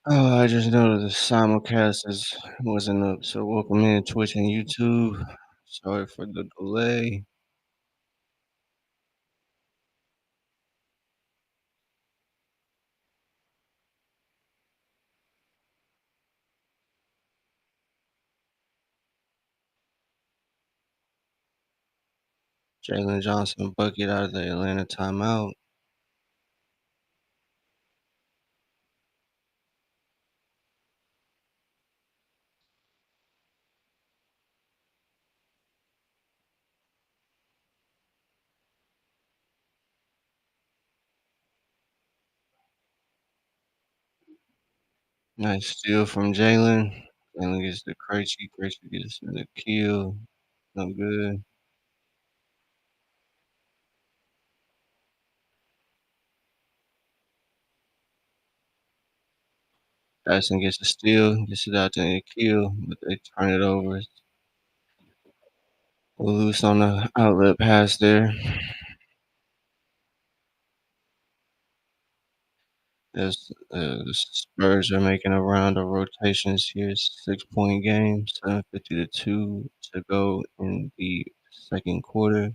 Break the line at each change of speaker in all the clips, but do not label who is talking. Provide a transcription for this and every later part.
Oh, I just noticed the simulcast wasn't up, so welcome in Twitch and YouTube. Sorry for the delay. Jalen Johnson bucket out of the Atlanta timeout. Nice steal from Jalen. Jalen gets the Krejci. Krejci gets the kill. No good. Dyson gets a steal. Gets it out to the kill, but they turn it over. Loose on the outlet pass there. As the Spurs are making a round of rotations here, 6-point game, 7:50 to 2 to go in the second quarter.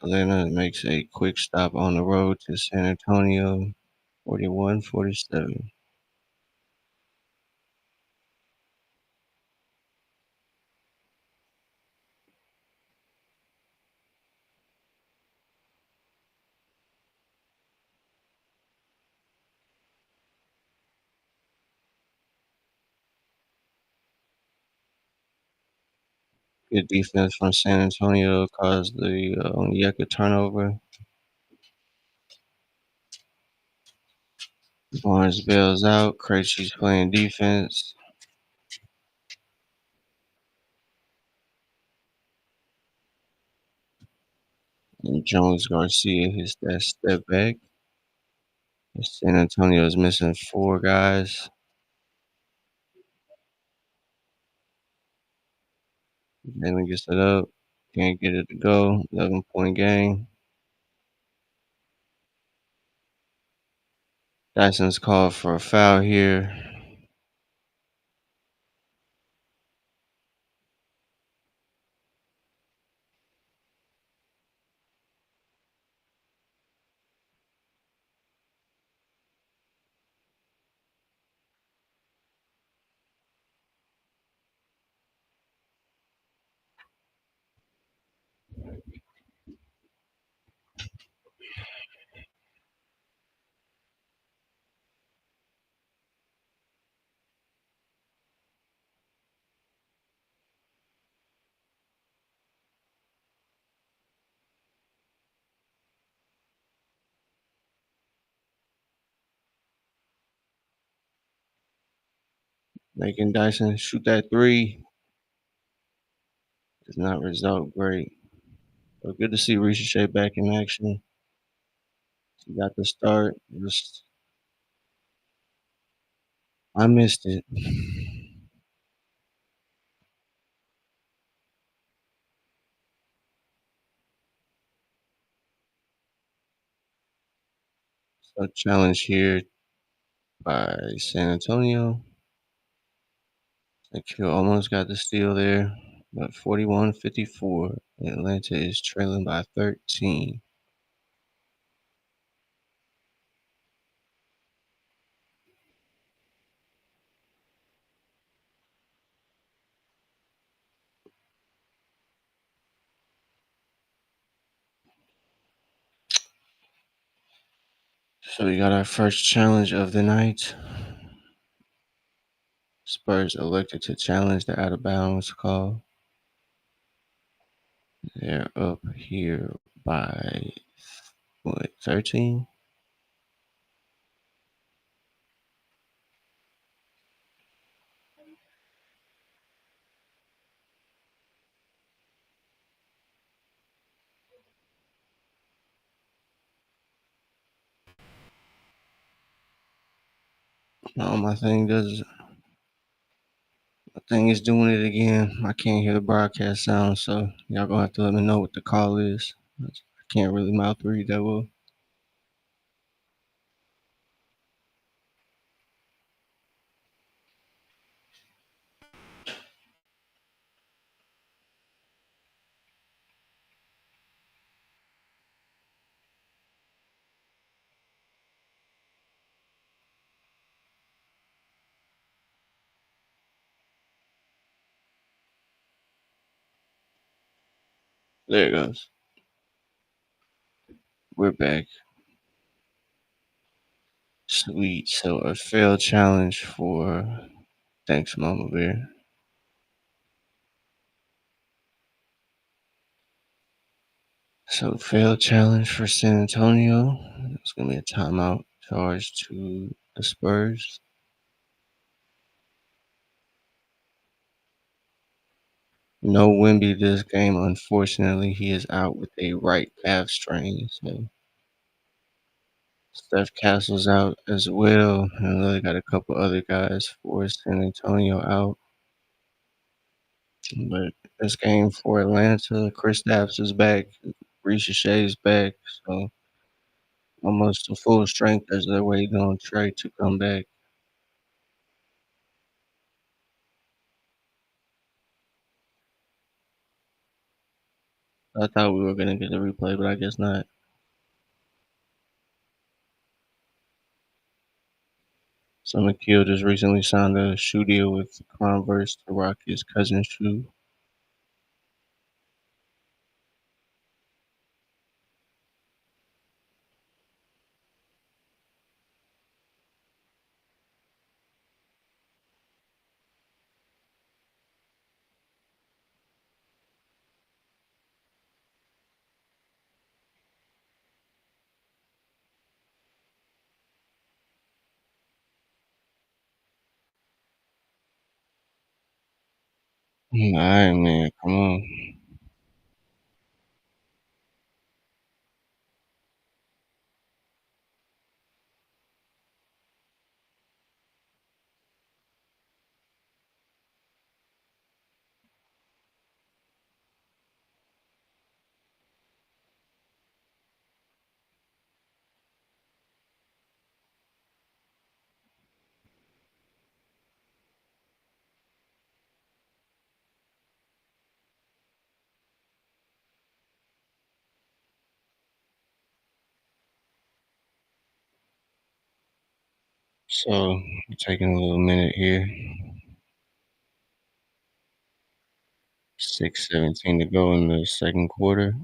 Atlanta makes a quick stop on the road to San Antonio, 41-47. Good defense from San Antonio caused the Onyeka turnover. Barnes bails out. Krejci's playing defense. And Jones Garcia hits that step back. San Antonio is missing 4 guys. Jalen gets it up. Can't get it to go. 11-point game. Dyson's called for a foul here. Making Dyson shoot that three does not result great. But good to see Ricochet back in action. He got the start. I missed it. So challenge here by San Antonio. Akil almost got the steal there, but 41-54. Atlanta is trailing by 13. So we got our first challenge of the night. Spurs elected to challenge the out of bounds call. They're up here by what, 13? No, my thing is doing it again. I can't hear the broadcast sound, so y'all gonna have to let me know what the call is. I can't really mouth read that well. There it goes. We're back. Sweet. So a failed challenge for thanks, Mama Bear. So failed challenge for San Antonio. It's gonna be a timeout charge to the Spurs. No Wimby this game. Unfortunately, he is out with a right calf strain. So Steph Castle's out as well. And they got a couple other guys for San Antonio out. But this game for Atlanta, Chris Stapps is back. Risha Shea's back. So almost to full strength as they're waiting on Trey to come back. I thought we were gonna get the replay, but I guess not. So McKeel just recently signed a shoe deal with Converse to rock his cousin's shoe. Alright, man, come on. So taking a little minute here. 6:17 to go in the second quarter.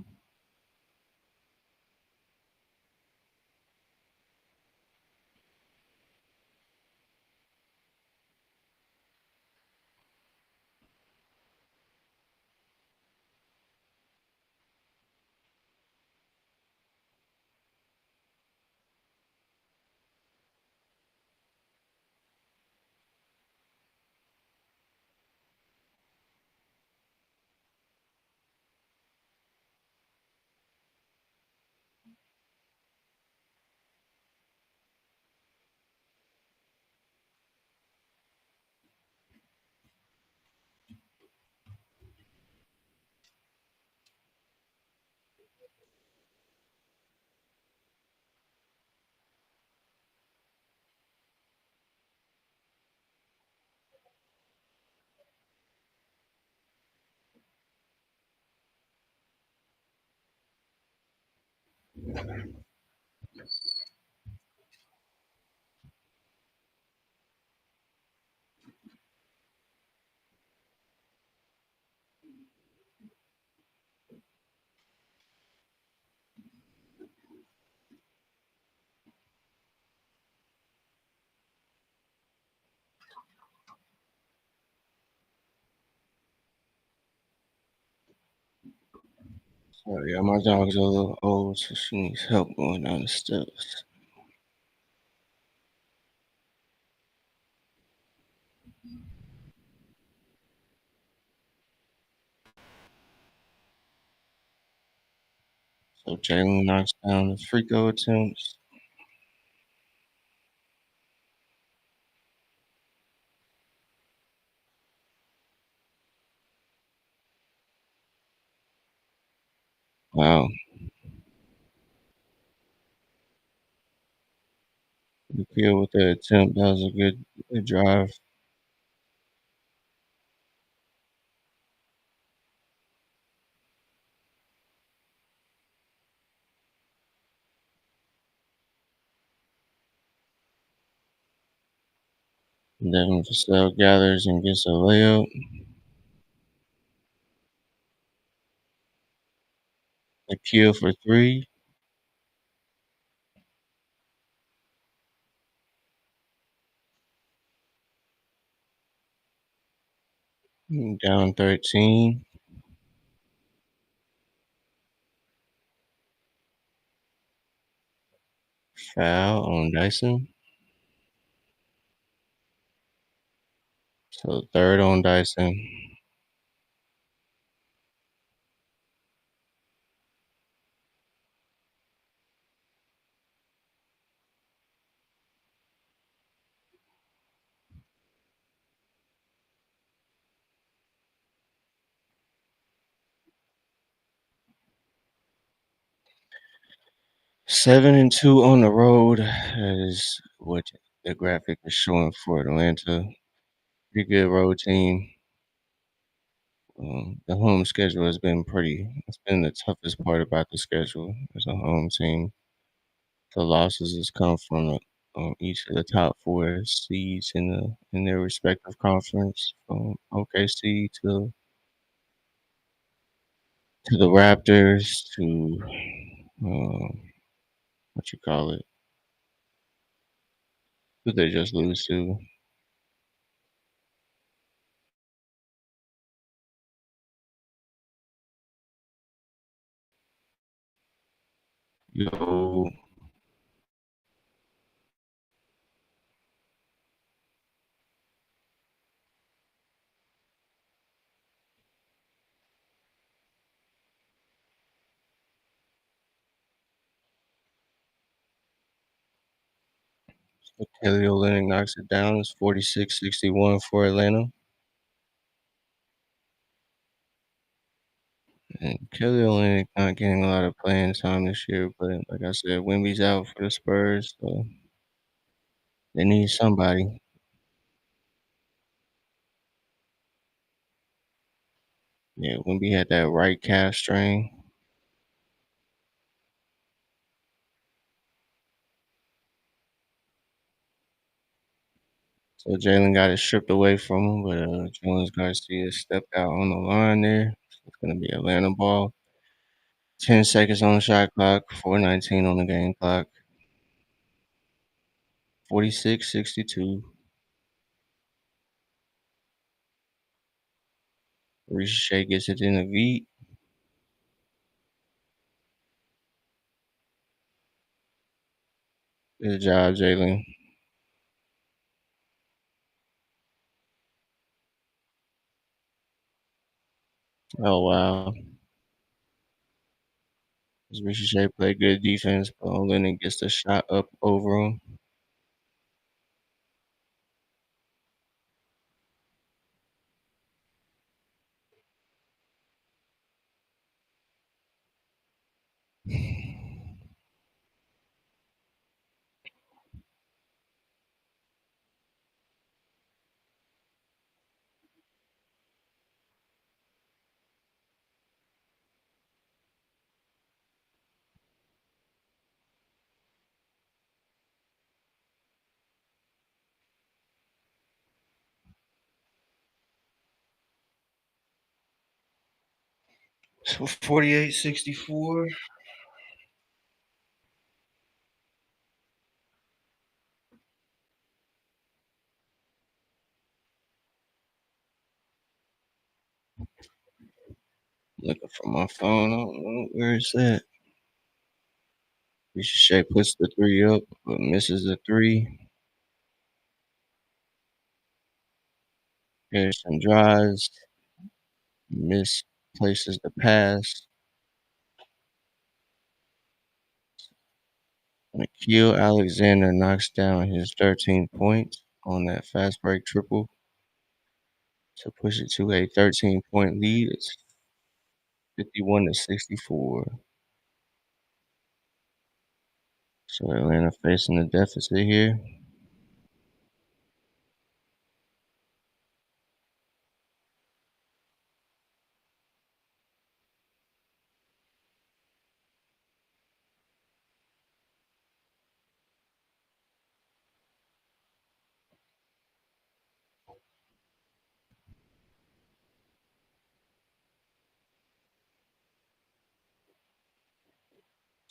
So yeah, my dog's a little old, so she needs help going down the steps. So Jalen knocks down the free throw attempts. Wow. McKeel with the attempt. That was a good drive. Devin Vassell gathers and gets a layup. kill for 3. Down 13. Foul on Dyson. So third on Dyson. 7-2 on the road. That is what the graphic is showing for Atlanta. Pretty good road team. The home schedule has been it's been the toughest part about the schedule as a home team. The losses has come from each of the top 4 seeds in their respective conference, from OKC to the Raptors to what you call it? Who they just lose to? Yo, Kelly Olynyk knocks it down. It's 46-61 for Atlanta. And Kelly Olynyk not getting a lot of playing time this year, but like I said, Wemby's out for the Spurs, so they need somebody. Yeah, Wemby had that right calf strain. So Jalen got it stripped away from him, but Jones Garcia stepped out on the line there. So it's going to be Atlanta ball. 10 seconds on the shot clock, 4:19 on the game clock. 46-62. Ricochet gets it in the V. Good job, Jalen. Oh, wow. Ricochet played good defense, but Olenek gets the shot up over him. So 48-64. Looking for my phone. I don't know where it's at. Ricochet puts the 3 up, but misses the 3. Harrison drives, misplaces the pass. Nikhil Alexander knocks down his 13 points on that fast break triple to push it to a 13-point lead. It's 51-64. So Atlanta facing a deficit here.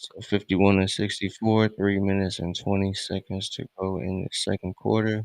So 51 to 64, 3 minutes and 20 seconds to go in the second quarter.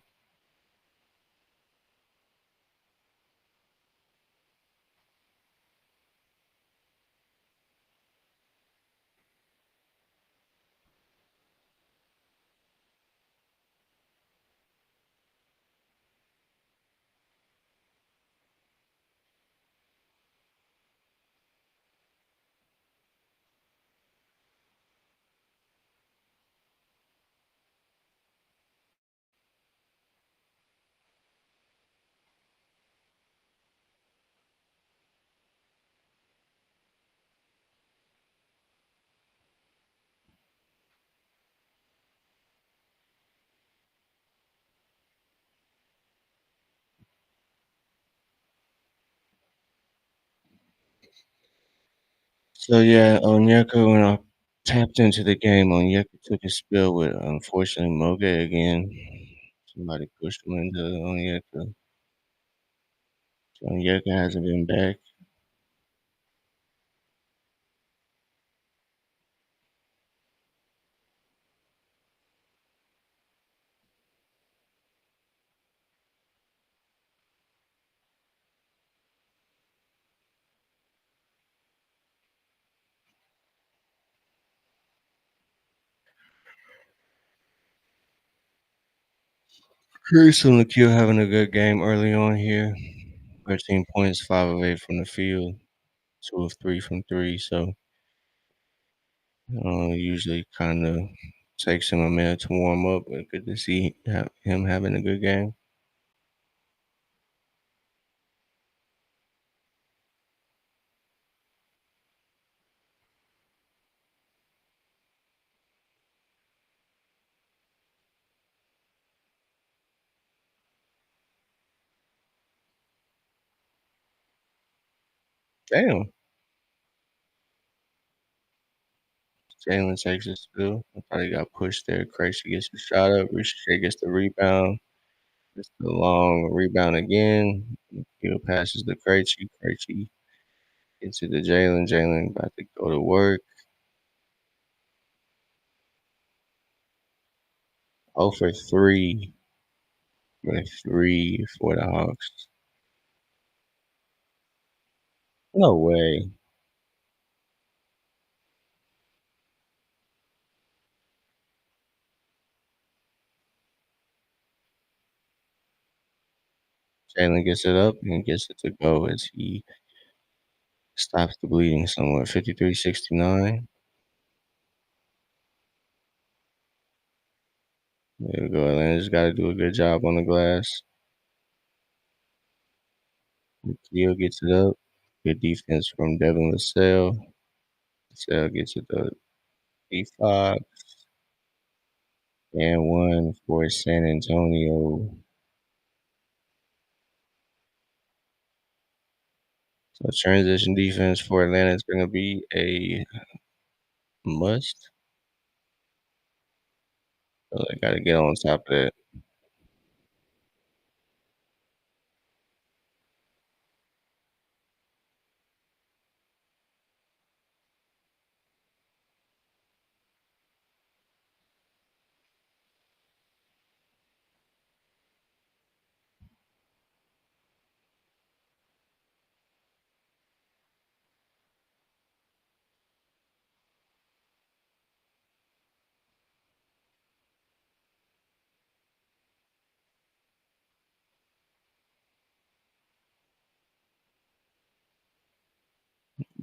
So yeah, Onyeka, when I tapped into the game, Onyeka took a spill with unfortunately Moge again. Somebody pushed him into Onyeka. So Onyeka hasn't been back. Chris and Nikhil having a good game early on here. 13 points, 5 of 8 from the field, 2 of 3 from 3. So usually kind of takes him a minute to warm up, but good to see him having a good game. Damn. Jalen takes his spill. I thought he got pushed there. Crazy gets the shot up. Ricochet gets the rebound. Gets the long rebound again. Hill passes to Krejci. Krejci gets it to Jalen. Jalen about to go to work. 0 for 3 with 3 for the Hawks. No way. Jalen gets it up and gets it to go as he stops the bleeding somewhat. 53-69. There we go. Atlanta's got to do a good job on the glass. Keo gets it up. Good defense from Devin Vassell. Vassell gets it to B5 and 1 for San Antonio. So transition defense for Atlanta is going to be a must. So they got to get on top of that.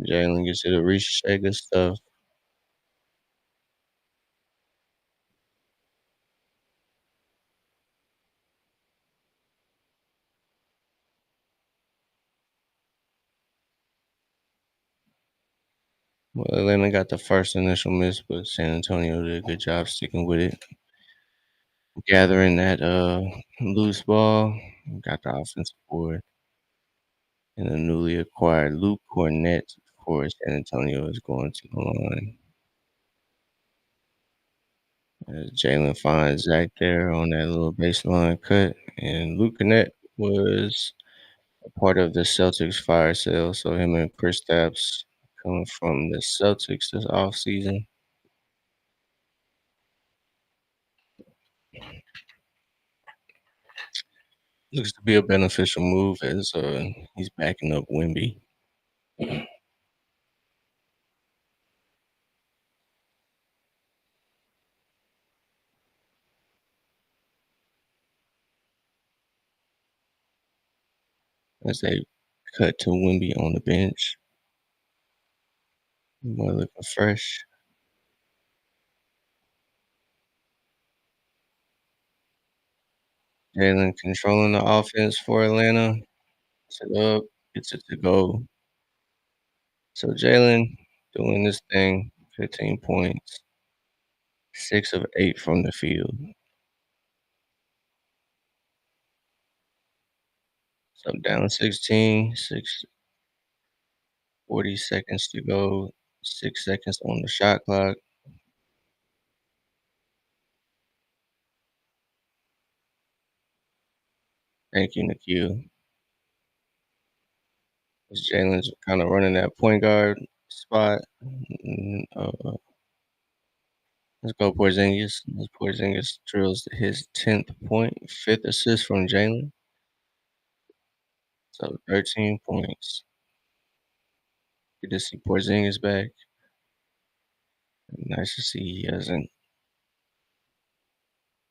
Jalen gets it to reach good stuff. Well, Atlanta got the first initial miss, but San Antonio did a good job sticking with it. Gathering that loose ball. Got the offensive board. And the newly acquired Luke Cornett for San Antonio is going to the line. As Jalen finds Zach there on that little baseline cut. And Luke Cornett was a part of the Celtics fire sale. So him and Chris Stapps coming from the Celtics this offseason. Looks to be a beneficial move as, he's backing up Wimby. As they cut to Wimby on the bench. Boy looking fresh. Jalen controlling the offense for Atlanta. Set up, gets it to go. So Jalen doing this thing, 15 points, 6 of 8 from the field. So down 16, 40 seconds to go, 6 seconds on the shot clock. Thank you, Nikhil. As Jalen's kind of running that point guard spot. Let's go Porzingis. As Porzingis drills his 10th point, 5th assist from Jalen. So 13 points. Good to see Porzingis back. Nice to see he hasn't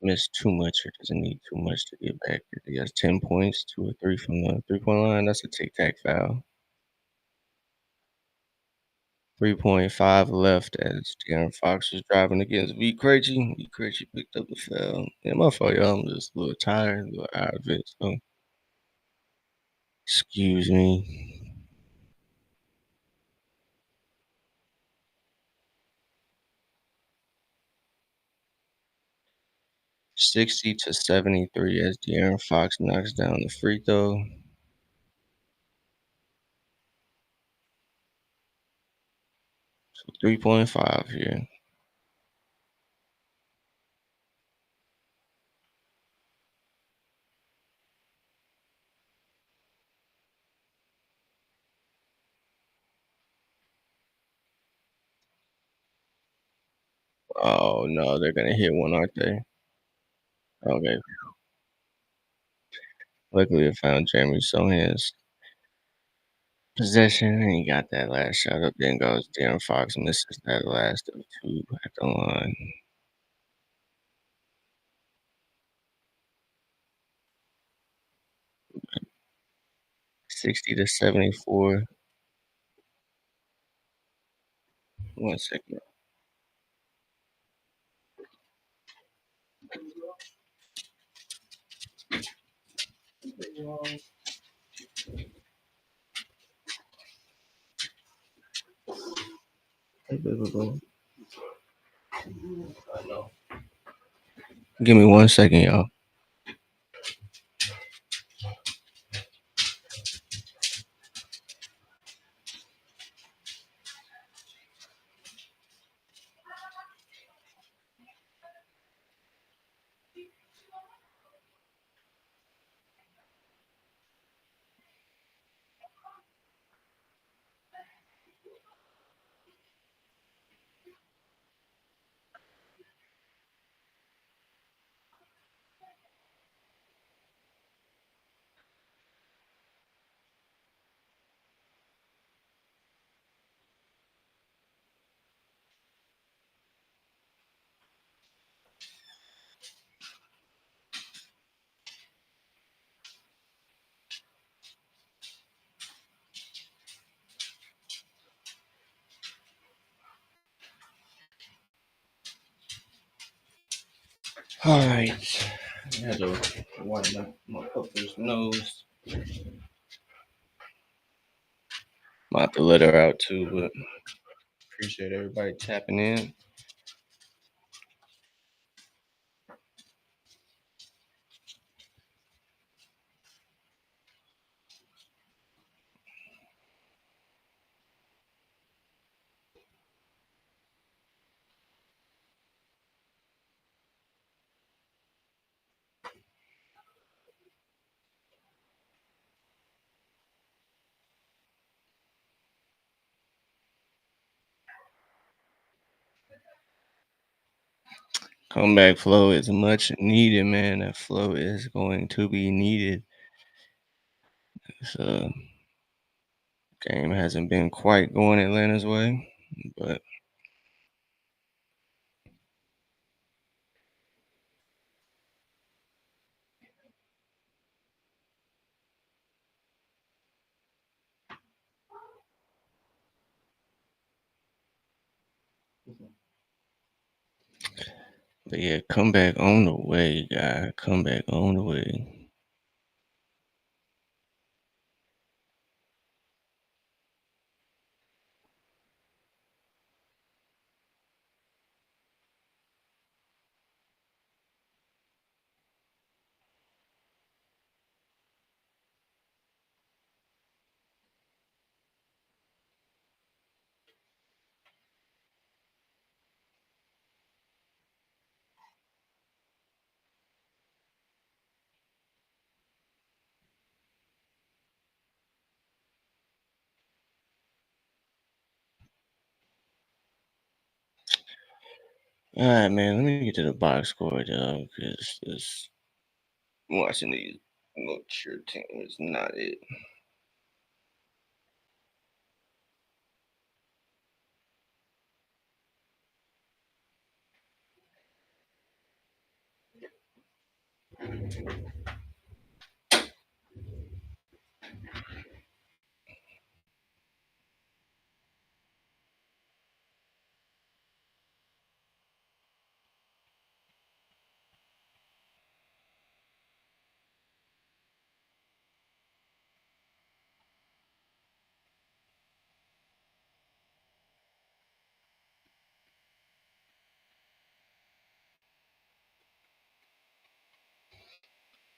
missed too much or doesn't need too much to get back. He has 10 points, 2 or 3 from the three-point line. That's a tic-tac foul. 3.5 left as De'Aaron Fox was driving against V. Krejci. V. Krejci picked up the foul. Yeah, my fault, y'all. I'm just a little tired, a little out of it. So, excuse me. 60 to 73 as De'Aaron Fox knocks down the free throw. So 3.5 here. Oh no, they're gonna hit one, aren't they? Okay. Luckily, I found Jeremy Sohan's possession, and he got that last shot up. Then goes De'Aaron Fox misses that last of two at the line. 60 to 74. 1 second. Give me 1 second, y'all. All right. I had to wipe my puppy's nose. I'm about to let her out too, but appreciate everybody tapping in. Comeback flow is much needed, man. That flow is going to be needed. So game hasn't been quite going Atlanta's way, but yeah, comeback on the way, guy. Comeback on the way. All right, man. Let me get to the box score, dog, because this watching these mature team is not it.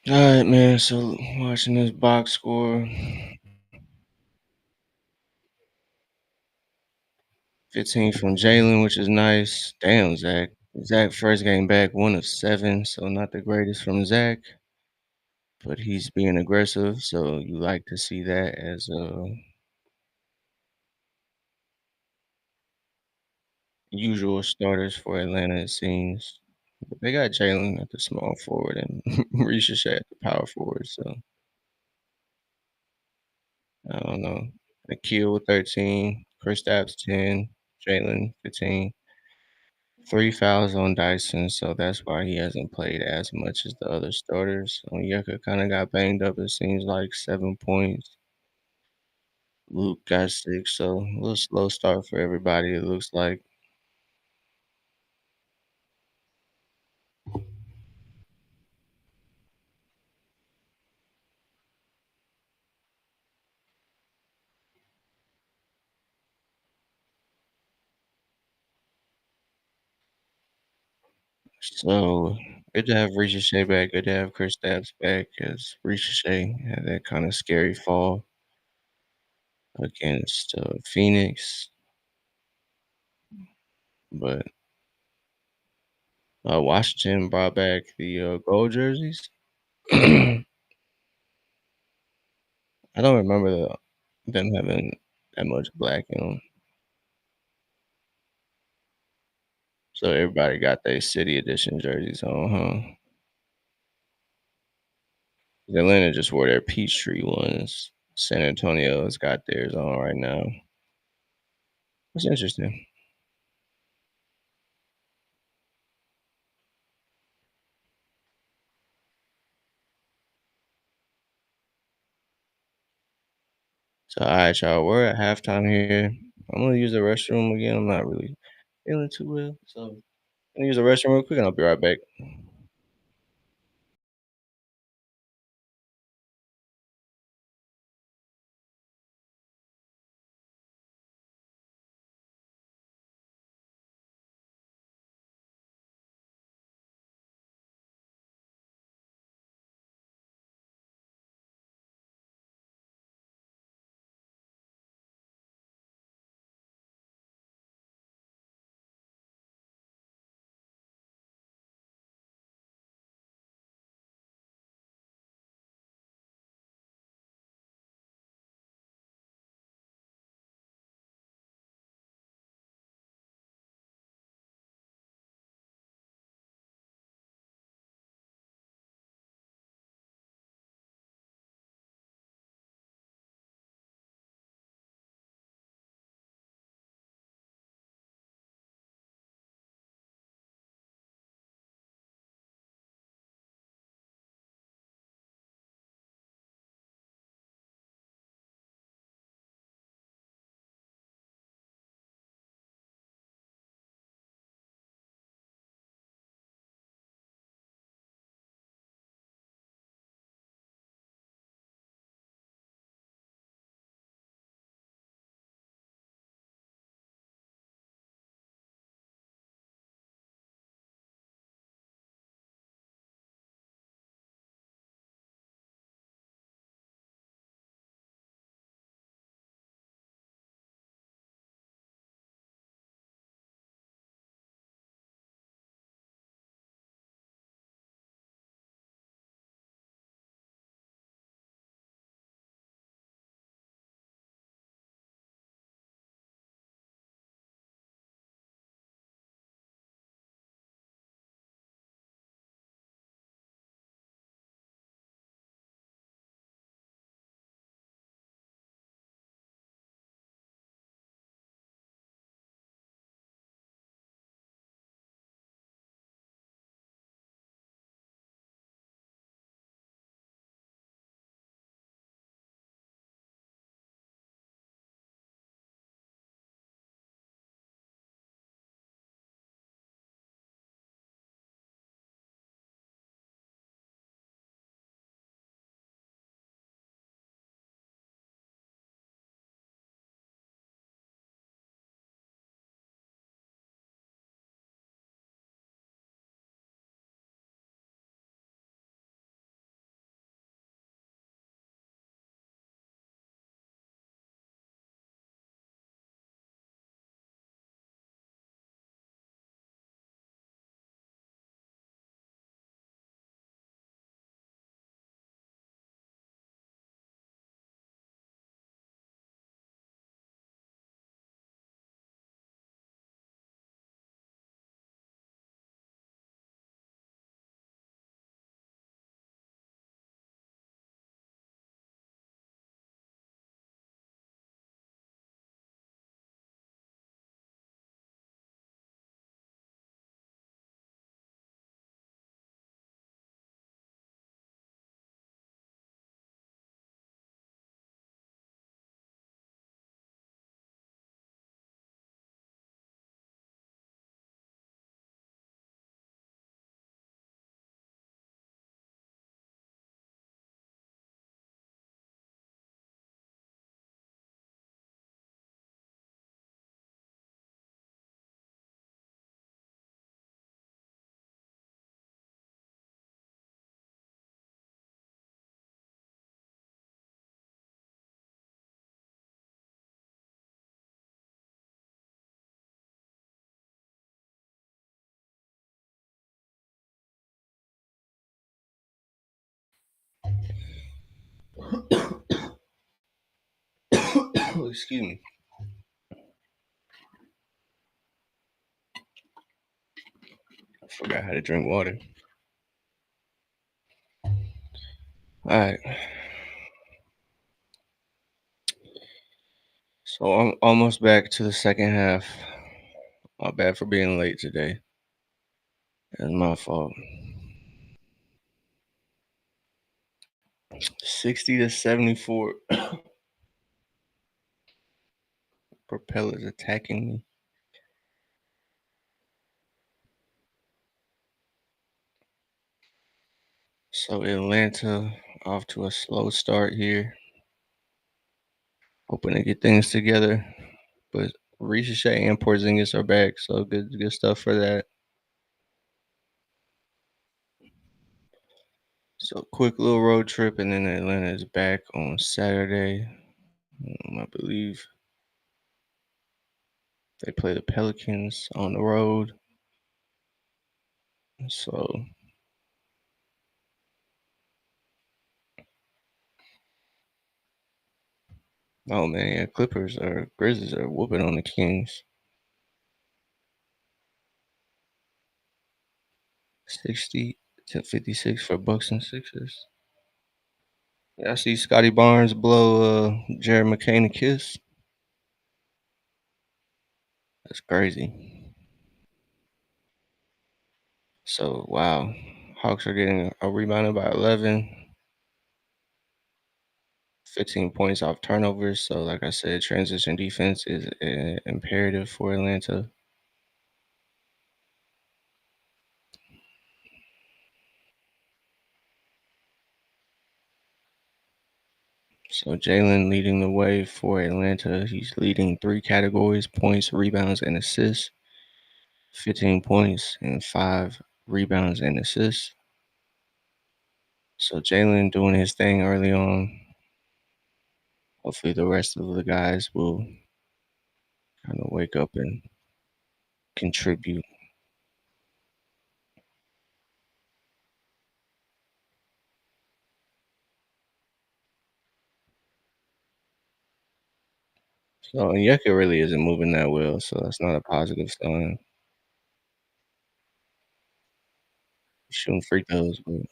All right, man. So watching this box score, 15 from Jalen, which is nice. Damn, Zach. Zach first game back, 1 of 7, so not the greatest from Zach, but he's being aggressive, so you like to see that as usual starters for Atlanta, it seems. But they got Jalen at the small forward and Risha at the power forward, so I don't know. Akil with 13, Kristaps 10, Jalen 15. 3 fouls on Dyson, so that's why he hasn't played as much as the other starters. Onyeka kind of got banged up, it seems like 7 points. Luke got 6, so a little slow start for everybody, it looks like. So good to have Ricochet back. Good to have Chris Stapps back because Ricochet had that kind of scary fall against Phoenix. But Washington brought back the gold jerseys. I don't remember them having that much black in them. So everybody got their city edition jerseys on, huh? Atlanta just wore their Peachtree ones. San Antonio's got theirs on right now. That's interesting. So, all right, y'all. We're at halftime here. I'm gonna use the restroom again. I'm not really feeling too well, so I'm gonna use the restroom real quick, and I'll be right back. Excuse me. I forgot how to drink water. All right. So I'm almost back to the second half. My bad for being late today. That's my fault. 60 to 74. Propellers attacking me. So Atlanta off to a slow start here. Hoping to get things together. But Ricochet and Porzingis are back, so good stuff for that. So quick little road trip, and then Atlanta is back on Saturday. I believe they play the Pelicans on the road. So, oh man, yeah, Clippers or Grizzlies are whooping on the Kings. 60 to 56 for Bucks and Sixers. Yeah, I see Scotty Barnes blow Jared McCain a kiss. That's crazy. So wow, Hawks are getting a rebounded by 11. 15 points off turnovers. So, like I said, transition defense is imperative for Atlanta. So, Jalen leading the way for Atlanta. He's leading three categories: points, rebounds, and assists. 15 points and 5 rebounds and assists. So, Jalen doing his thing early on. Hopefully, the rest of the guys will kind of wake up and contribute. So, Onyeka really isn't moving that well, so that's not a positive sign. Shooting free throws, but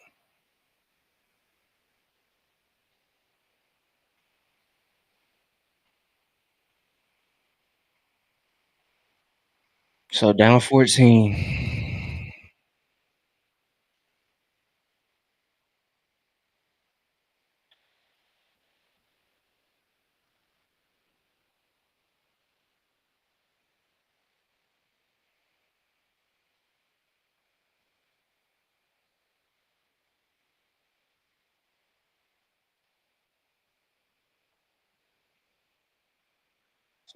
so down 14.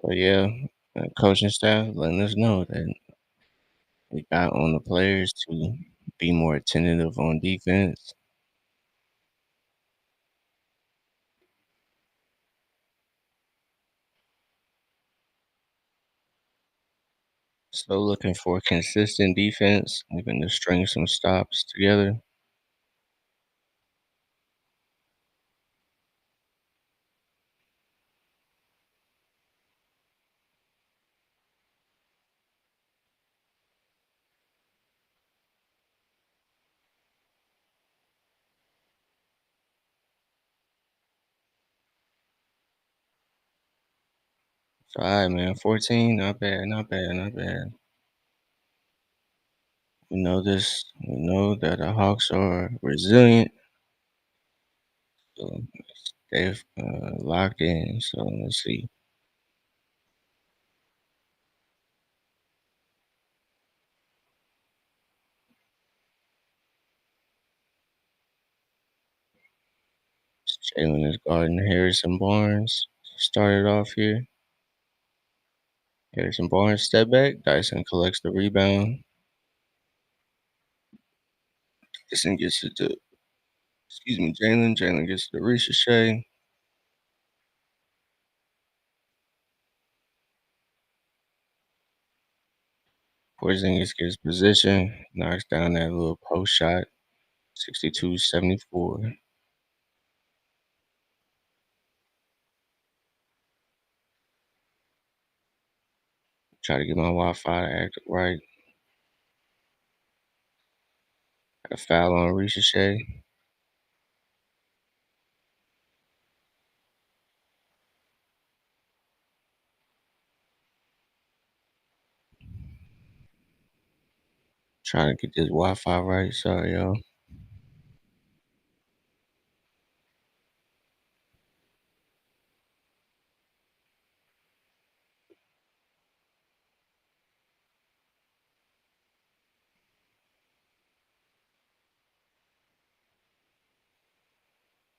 So yeah, coaching staff letting us know that we got on the players to be more attentive on defense. So looking for consistent defense, looking to string some stops together. So all right, man, 14, not bad, not bad, not bad. We know this. We know that the Hawks are resilient. So they've locked in. So let's see. Jalen is guarding Harrison Barnes. Started off here. Harrison Barnes step back. Dyson collects the rebound. Dyson gets it to, excuse me, Jalen. Jalen gets it to Ricochet. Porzingis gets position. Knocks down that little post shot. 62-74. Try to get my Wi-Fi to act right. Got a foul on Ricochet. Trying to get this Wi-Fi right. Sorry, y'all.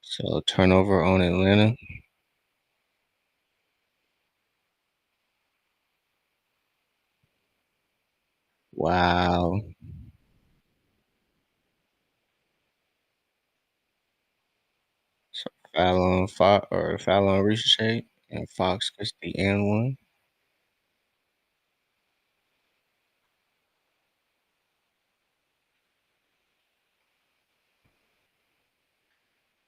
So turnover on Atlanta. Wow. So foul on Ricochet, and Fox gets the and one.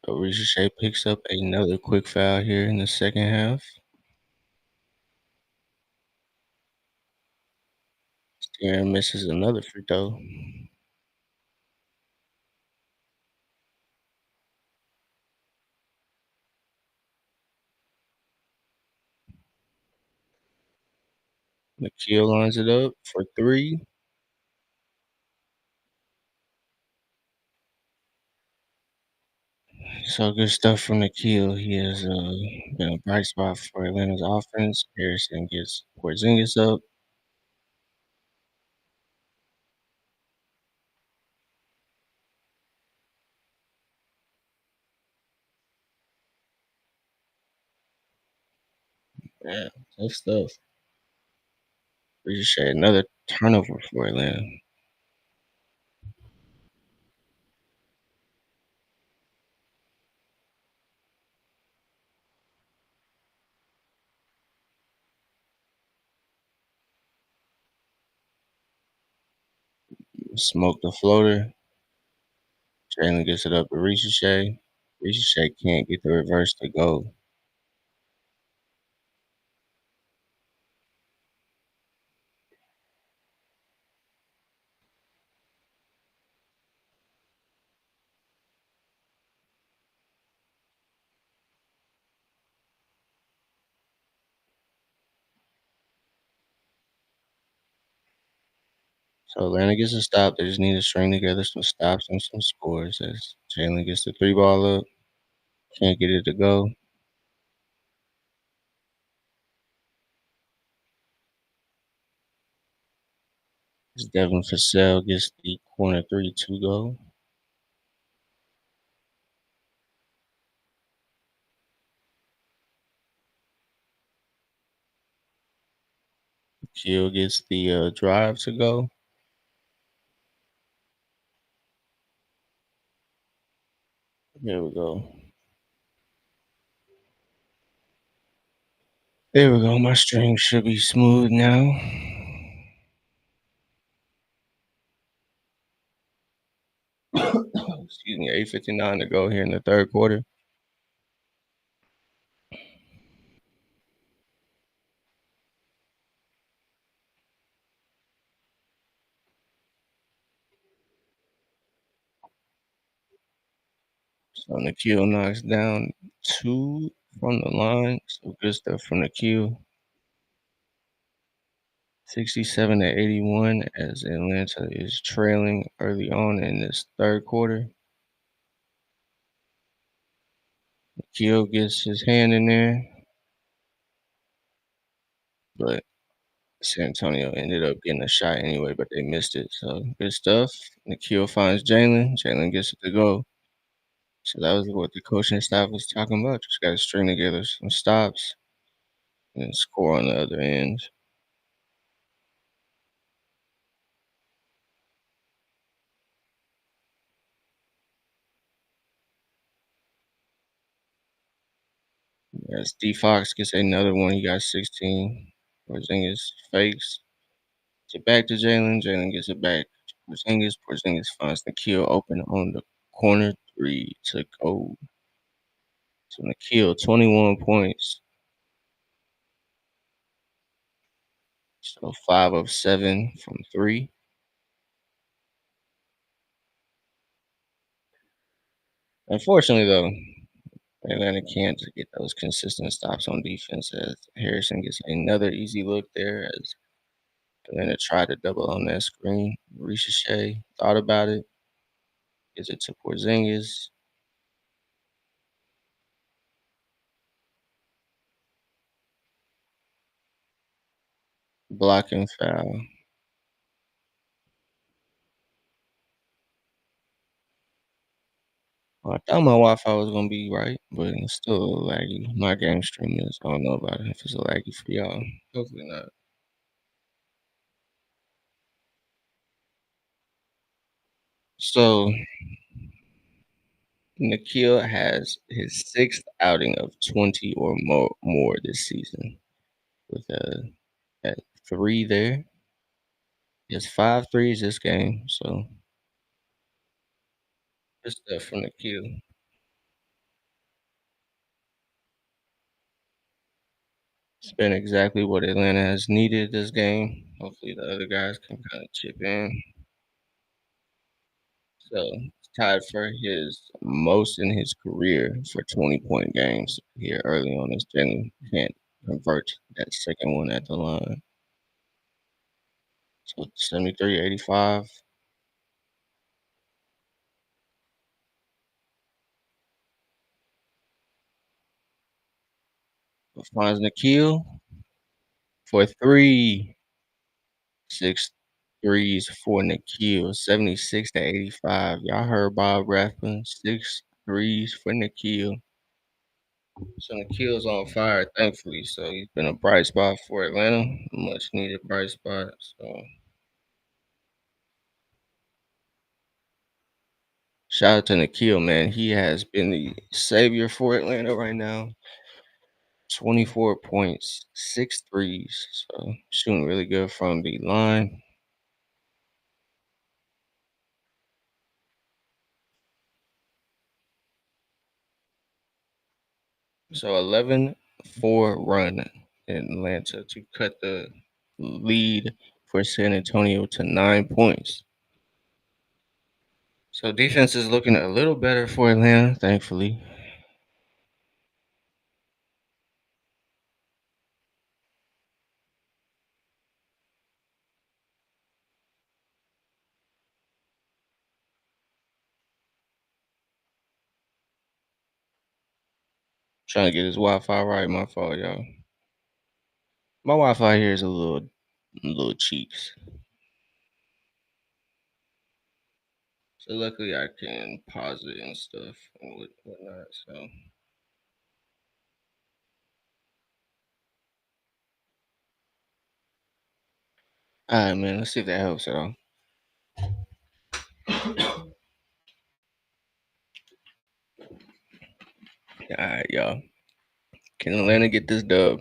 So Ricochet picks up another quick foul here in the second half. Aaron misses another free throw. Nikhil lines it up for three. So good stuff from Nikhil. He has been a bright spot for Atlanta's offense. Harrison gets Porzingis up. Yeah, tough stuff. Ricochet, another turnover for Atlanta. Smoke the floater. Jalen gets it up to Ricochet. Ricochet can't get the reverse to go. So Atlanta gets a stop. They just need to string together some stops and some scores as Jalen gets the three ball up. Can't get it to go. As Devin Vassell gets the corner three to go. Kill gets the drive to go. There we go. There we go. My string should be smooth now. Excuse me. 8:59 to go here in the third quarter. So Nikhil knocks down two from the line. So good stuff from Nikhil. 67 to 81 as Atlanta is trailing early on in this third quarter. Nikhil gets his hand in there, but San Antonio ended up getting a shot anyway, but they missed it. So good stuff. Nikhil finds Jalen. Jalen gets it to go. So that was what the coaching staff was talking about. Just got to string together some stops and score on the other end. As D Fox gets another one, he got 16. Porzingis fakes. Get back to Jalen. Jalen gets it back to Porzingis. Porzingis finds Nikhil open on the corner three to go. So Nikhil, 21 points. So 5 of 7 from 3. Unfortunately, though, Atlanta can't get those consistent stops on defense as Harrison gets another easy look there as Atlanta tried to double on that screen. Ricochet thought about it, gives it to Porzingis, blocking foul. Well, I thought my Wi-Fi was gonna be right, but it's still a little laggy. My game stream is. I don't know about it if it's laggy for y'all. Hopefully not. So Nikhil has his sixth outing of 20 or more this season with at 3 there. He has 5 threes this game, so good stuff from Nikhil. It's been exactly what Atlanta has needed this game. Hopefully the other guys can kind of chip in. So it's tied for his most in his career for 20-point games here early on as Jalen can't convert that second one at the line. So 73-85. Finds Nikhil for 3. 6 threes for Nikhil, 76-85. Y'all heard Bob rapping. 6 threes for Nikhil. So Nikhil's on fire, thankfully. So he's been a bright spot for Atlanta. Much needed bright spot. So shout out to Nikhil, man. He has been the savior for Atlanta right now. 24 points, 6 threes. So shooting really good from the line. So 11-4 run in Atlanta to cut the lead for San Antonio to 9 points. So defense is looking a little better for Atlanta, thankfully. Trying to get his Wi-Fi right. My fault, y'all. My Wi-Fi here is a little cheeks. So luckily I can pause it and stuff and whatnot. So all right, man. Let's see if that helps at all. All right, y'all. Can Atlanta get this dub?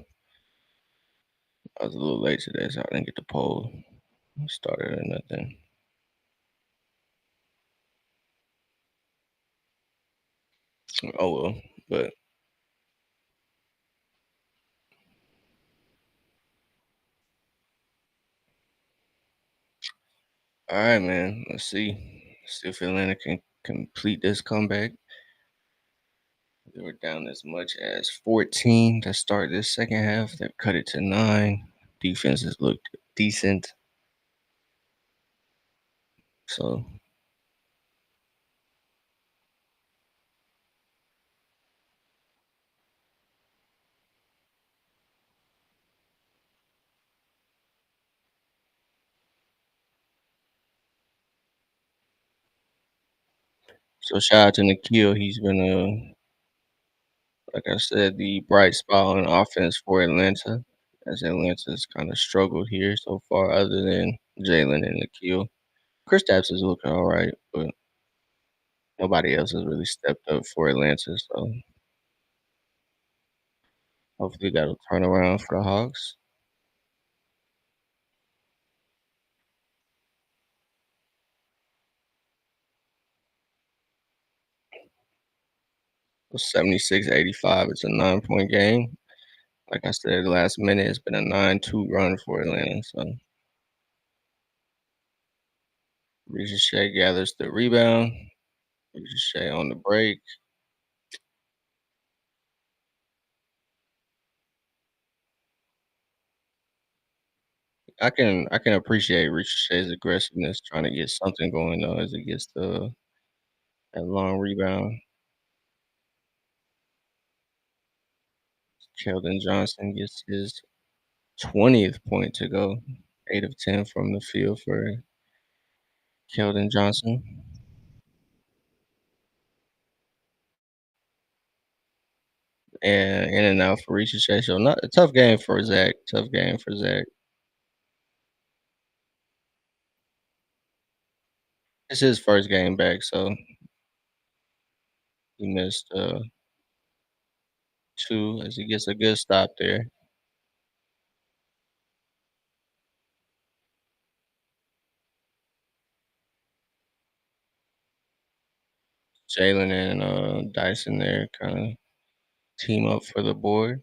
I was a little late today, so I didn't get the poll started or nothing. Oh well, but all right, man. Let's see. See if Atlanta can complete this comeback. They were down as much as 14 to start this second half. They've cut it to 9. Defenses looked decent. So, so shout out to Nikhil. He's been like I said, the bright spot on offense for Atlanta, as Atlanta's kind of struggled here so far, other than Jalen and Nikhil. Kristaps is looking all right, but nobody else has really stepped up for Atlanta. So hopefully that'll turn around for the Hawks. 76-85. It's a 9-point game. Like I said, last minute, it's been a 9-2 run for Atlanta, so Ricochet gathers the rebound. Ricochet on the break. I can appreciate Ricochet's aggressiveness trying to get something going though as it gets that long rebound. Keldon Johnson gets his 20th point to go. 8 of 10 from the field for Keldon Johnson. And in and out for Ricochet. So not a tough game for Zach. Tough game for Zach. It's his first game back, so he missed 2 as he gets a good stop there. Jalen and Dyson there kind of team up for the board.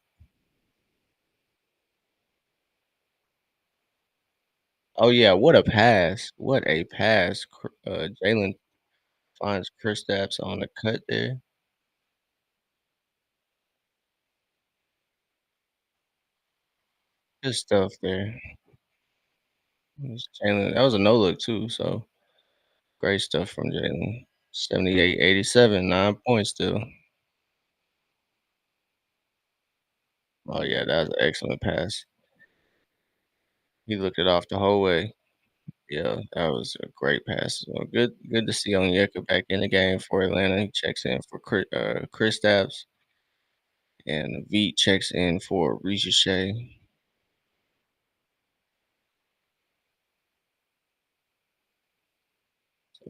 Oh yeah, what a pass! What a pass! Jalen finds Kristaps on the cut there. Good stuff there. Jalen, that was a no look too. So great stuff from Jalen. 78-87, 9 points still. Oh yeah, that was an excellent pass. He looked it off the whole way. Yeah, that was a great pass. So good to see Onyeka back in the game for Atlanta. He checks in for Kristaps, and Veet checks in for Ricochet.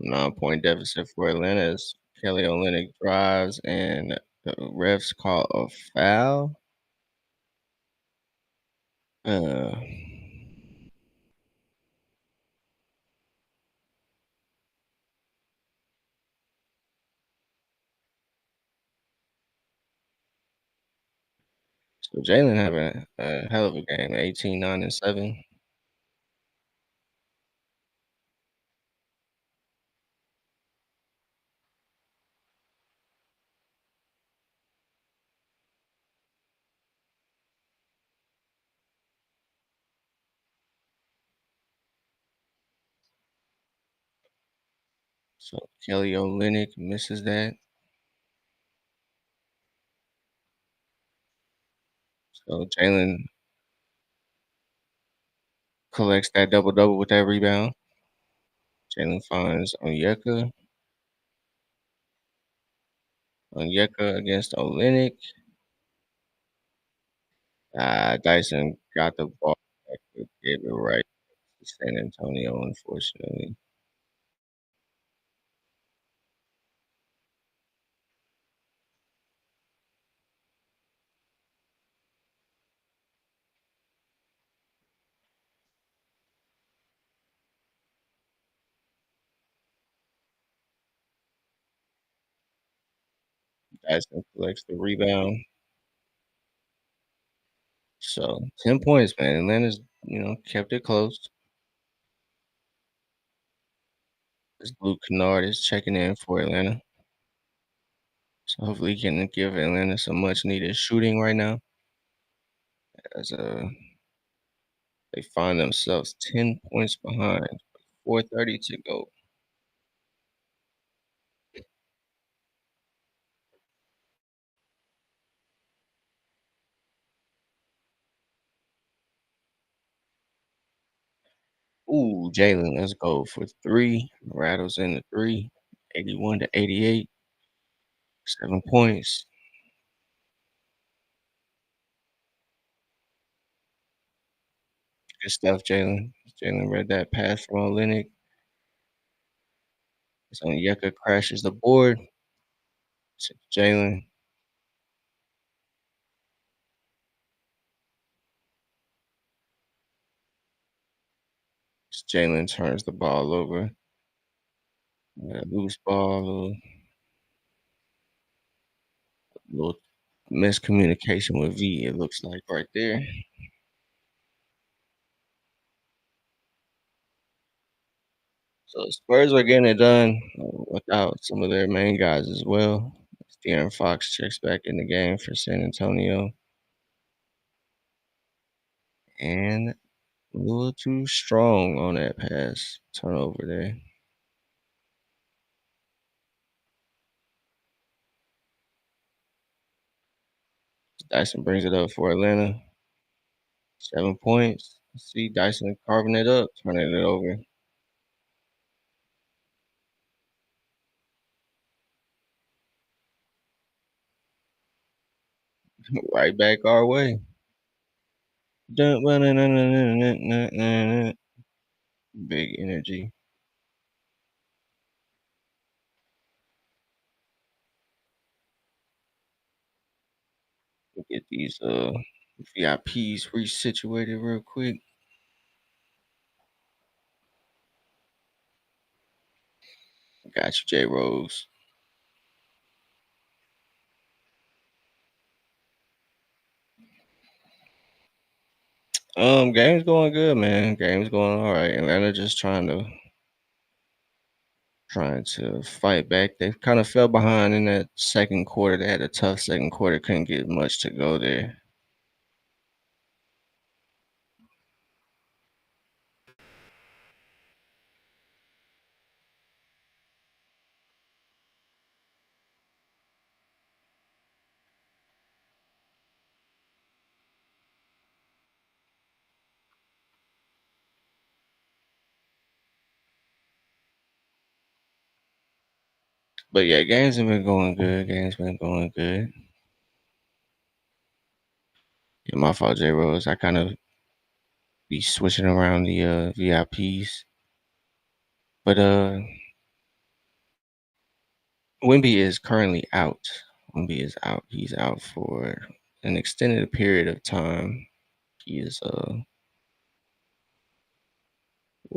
9 point deficit for Atlanta as Kelly Olynyk drives and the refs call a foul. Uh, so Jalen having a hell of a game, 18, 9, and 7. So Kelly Olynyk misses that. So Jalen collects that double double with that rebound. Jalen finds Onyeka against Olynyk. Dyson got the ball back, but gave it right to San Antonio, unfortunately. Dyson collects the rebound. So 10 points, man. Atlanta's, kept it close. This Luke Kennard is checking in for Atlanta. So hopefully he can give Atlanta some much needed shooting right now as they find themselves 10 points behind. 4:30 to go. Ooh, Jalen, let's go for 3. Rattles in the 3. 81-88. 7 points. Good stuff, Jalen. Jalen read that pass from Olynyk. So Onyeka crashes the board. Jalen. Jalen turns the ball over. Loose ball, little miscommunication with V, it looks like right there. So the Spurs are getting it done without some of their main guys as well. De'Aaron Fox checks back in the game for San Antonio, and a little too strong on that pass turnover there. Dyson brings it up for Atlanta. 7 points. See Dyson carving it up, turning it over. Right back our way. Dun- dun- dun- dun- dun- dun- dun- dun- dun. Big energy. Get these VIPs resituated real quick. Got you, J Rose. Game's going good, man. Game's going all right. Atlanta just trying to fight back. They kind of fell behind in that second quarter. They had a tough second quarter. Couldn't get much to go there. But yeah, games have been going good. Games been going good. Yeah, my fault, J Rose. I kind of be switching around the VIPs. But Wimby is currently out. Wimby is out. He's out for an extended period of time. He is what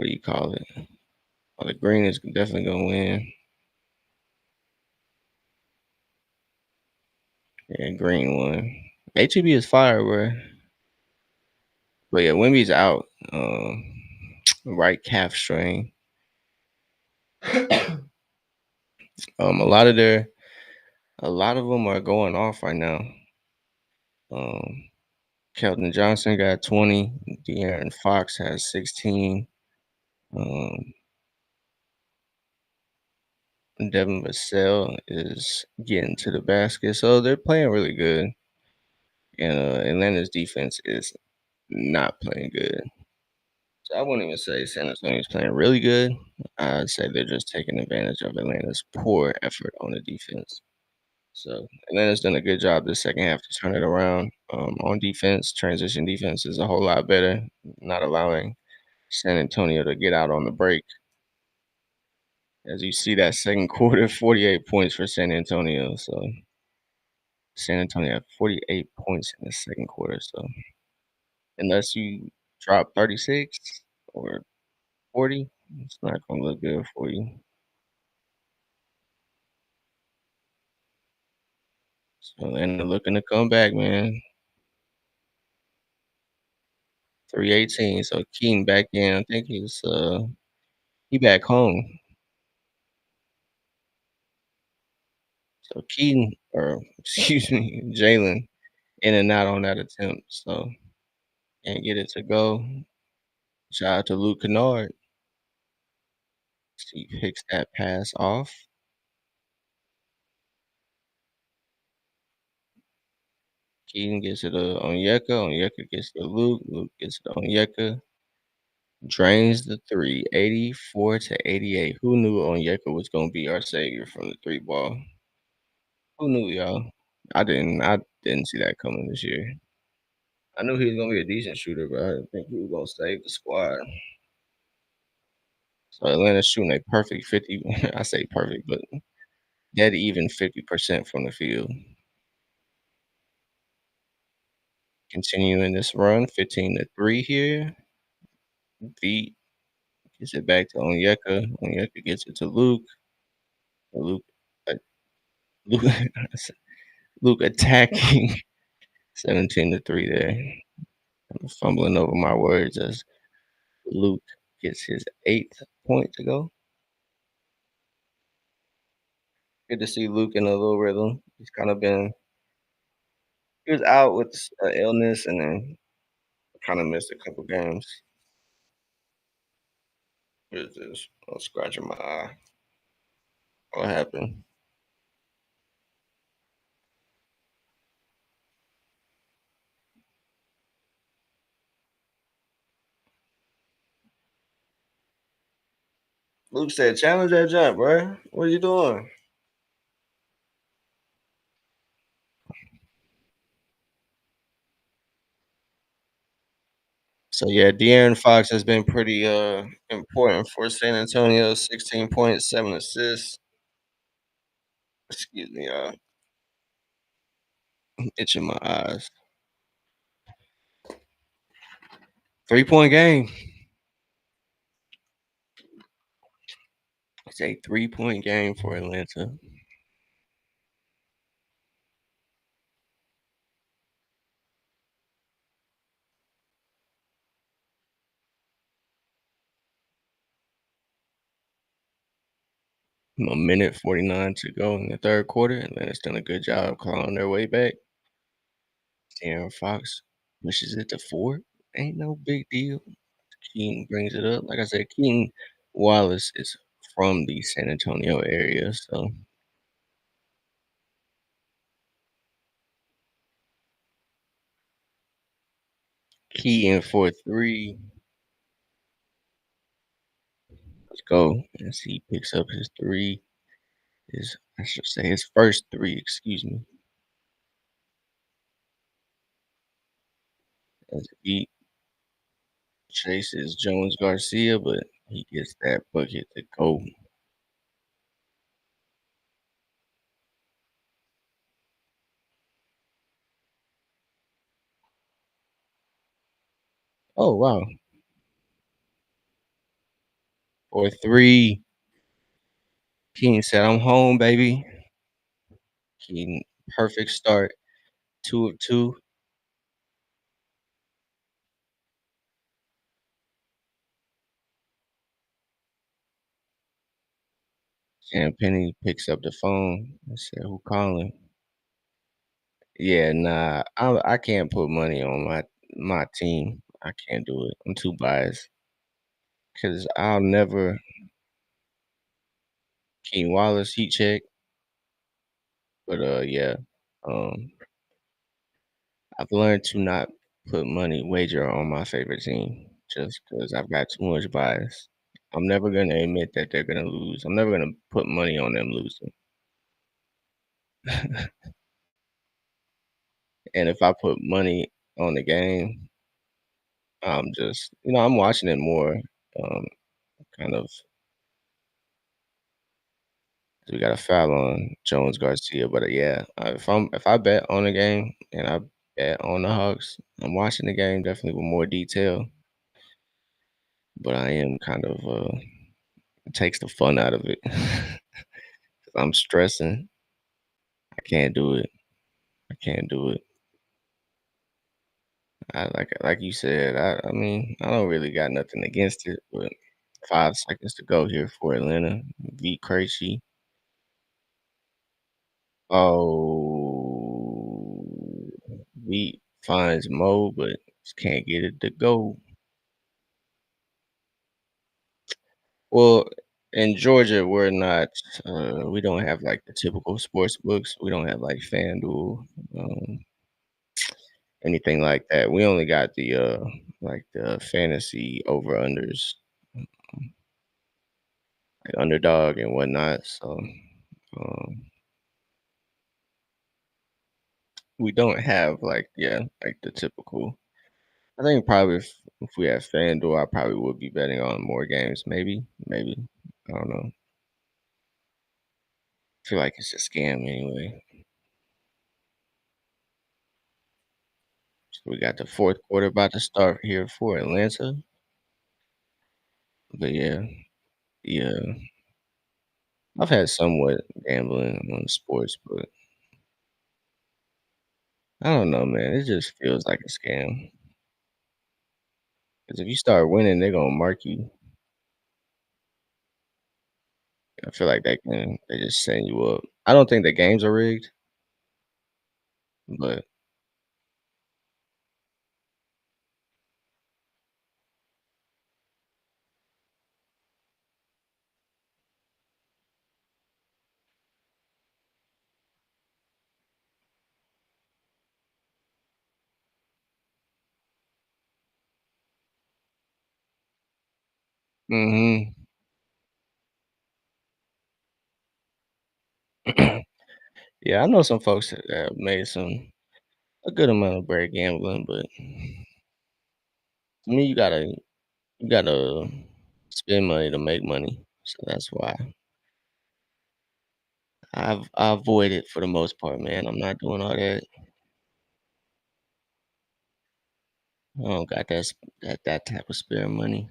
do you call it? Oh, the green is definitely gonna win. Yeah, green one. HEB is fire, bro. But yeah, Wimby's out. Right calf strain. A lot of them are going off right now. Um, Kelton Johnson got 20. De'Aaron Fox has 16. Um, Devin Vassell is getting to the basket, so they're playing really good. And Atlanta's defense is not playing good. So I wouldn't even say San Antonio's playing really good. I'd say they're just taking advantage of Atlanta's poor effort on the defense. So Atlanta's done a good job this second half to turn it around. On defense, transition defense is a whole lot better, not allowing San Antonio to get out on the break. As you see that second quarter, 48 points for San Antonio. So San Antonio had 48 points in the second quarter. So unless you drop 36 or 40, it's not gonna look good for you. So and they're looking to come back, man. 318. So Keaton back in. I think he back home. So Keaton or excuse me, Jalen in and out on that attempt. So can't get it to go. Shout out to Luke Kennard. He picks that pass off. Keaton gets it to Onyeka. Onyeka gets to Luke. Luke gets it to Onyeka. Drains the three. 84 to 88. Who knew Onyeka was gonna be our savior from the three ball? Who knew, y'all? I didn't see that coming this year. I knew he was gonna be a decent shooter, but I didn't think he was gonna save the squad. So Atlanta's shooting a perfect 50. I say perfect, but dead even 50% from the field. Continuing this run, 15 to 3 here. V gets it back to Onyeka. Onyeka gets it to Luke. Luke, uh, Luke, Luke attacking 17-3 there. I'm fumbling over my words as Luke gets his 8th point to go. Good to see Luke in a little rhythm. He's kind of been he was out with illness and then kind of missed a couple games. What is this? I'm scratching my eye. What happened? Luke said, "Challenge that jump, bro. What are you doing?" So yeah, De'Aaron Fox has been pretty important for San Antonio. 16 points, 7 assists. Excuse me, itching my eyes. 3-point game. It's a 3-point game for Atlanta. A minute 49 to go in the third quarter. Atlanta's done a good job clawing their way back. De'Aaron Fox pushes it to 4. Ain't no big deal. Keaton brings it up. Like I said, Keaton Wallace is from the San Antonio area, so Keaton for 3. Let's go. As he picks up his 3. His I should say his first 3, excuse me. As he chases Jones Garcia, but he gets that bucket to go. Oh wow. For 3. Keaton said, "I'm home, baby." Keaton, perfect start. 2 of 2. And Penny picks up the phone and said, "Who calling?" Yeah, nah, I can't put money on my team. I can't do it. I'm too biased because I'll never Keen Wallace heat check, but yeah, um, I've learned to not put money wager on my favorite team just because I've got too much bias. I'm never gonna admit that they're gonna lose. I'm never gonna put money on them losing. And if I put money on the game, I'm just I'm watching it more, um, kind of. We got a foul on Jones Garcia, but yeah, if I bet on the game and I bet on the Hawks, I'm watching the game definitely with more detail. But I am kind of it takes the fun out of it. 'Cause I'm stressing. I can't do it. I can't do it. I like you said. I mean I don't really got nothing against it, but 5 seconds to go here for Atlanta. V Krejci. Oh, V finds Mo, but just can't get it to go. Well, in Georgia, we're not. We don't have like the typical sports books. We don't have like FanDuel, um, anything like that. We only got the like the fantasy over unders, like underdog and whatnot. So um, we don't have like like the typical. I think probably if we had FanDuel, I probably would be betting on more games. Maybe I don't know. I feel like it's a scam anyway. So we got the fourth quarter about to start here for Atlanta. But yeah, I've had somewhat gambling on sports, but I don't know, man. It just feels like a scam. Because if you start winning, they're gonna mark you. I feel like they just setting you up. I don't think the games are rigged, but mhm. Yeah, I know some folks that have made a good amount of bread gambling, but to me, you gotta spend money to make money. So that's why I avoid it for the most part, man. I'm not doing all that. I don't got that type of spare money.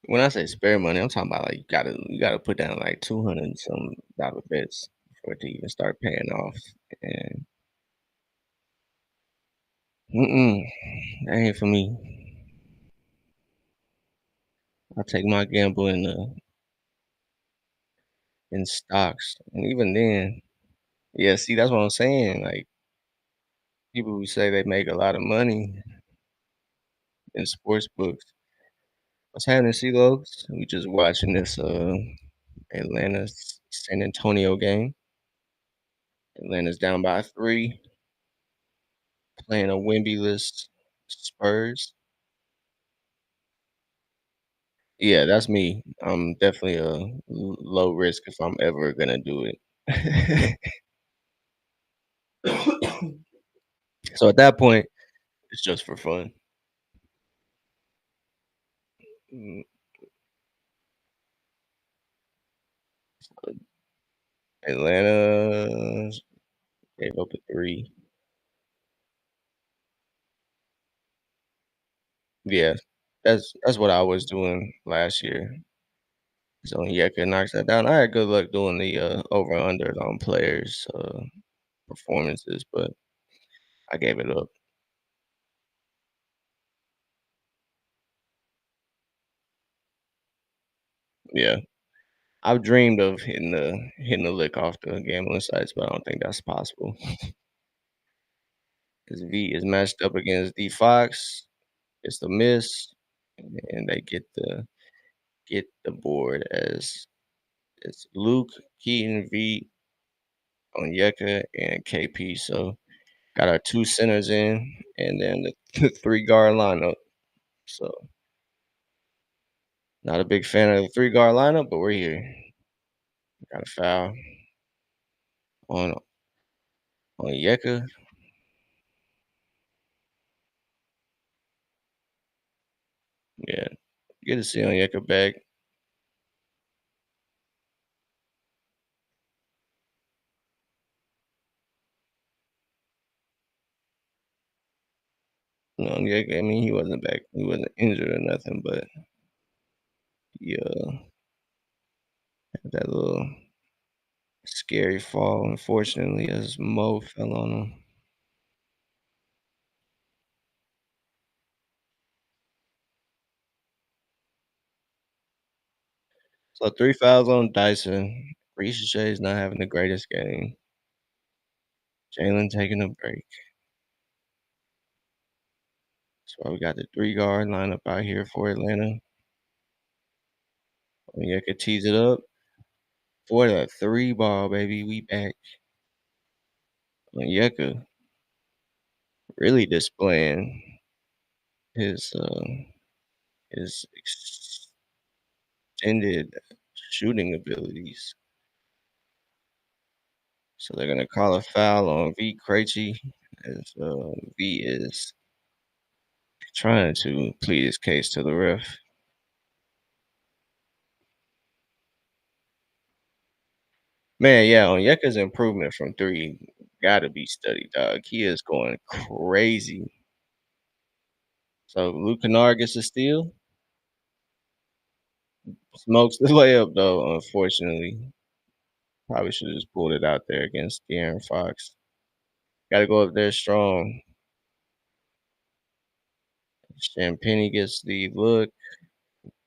When I say spare money, I'm talking about like you gotta put down like 200 and some dollar bets for it to even start paying off. And mm-mm, that ain't for me. I take my gamble in stocks, and even then, yeah. See, that's what I'm saying. Like people who say they make a lot of money in sports books. What's happening, C-Logs? We just watching this Atlanta San Antonio game. Atlanta's down by 3, playing a Wemby-less Spurs. Yeah, that's me. I'm definitely a low risk if I'm ever gonna do it. So at that point, it's just for fun. Mm, Atlanta gave up a 3. Yeah, that's what I was doing last year. So Yeka knocks that down. I had good luck doing the over under on players performances, but I gave it up. Yeah. I've dreamed of hitting the lick off the gambling sites, but I don't think that's possible. Because V is matched up against D Fox. It's the miss, and they get the board as it's Luke, Keaton, V, Onyeka, and KP. So got our 2 centers in, and then the 3 guard lineup. So not a big fan of the 3 guard lineup, but we're here. Got a foul on Onyeka. Yeah, good to see Onyeka back. No, Onyeka, I mean, he wasn't back. He wasn't injured or nothing, but he had that little scary fall, unfortunately, as Mo fell on him. So 3 fouls on Dyson. Ricochet's not having the greatest game. Jalen taking a break. So we got the 3 guard lineup out here for Atlanta. Onyeka tees it up for the 3 ball, baby. We back. Onyeka really displaying his his extended shooting abilities. So they're gonna call a foul on V Krejci as V is trying to plead his case to the ref. Man, yeah, Onyeka's improvement from 3 gotta be studied, dog. He is going crazy. So Luke Kennard gets a steal, smokes the layup though, unfortunately. Probably should have just pulled it out there against De'Aaron Fox. Gotta go up there strong. Champagnie gets the look,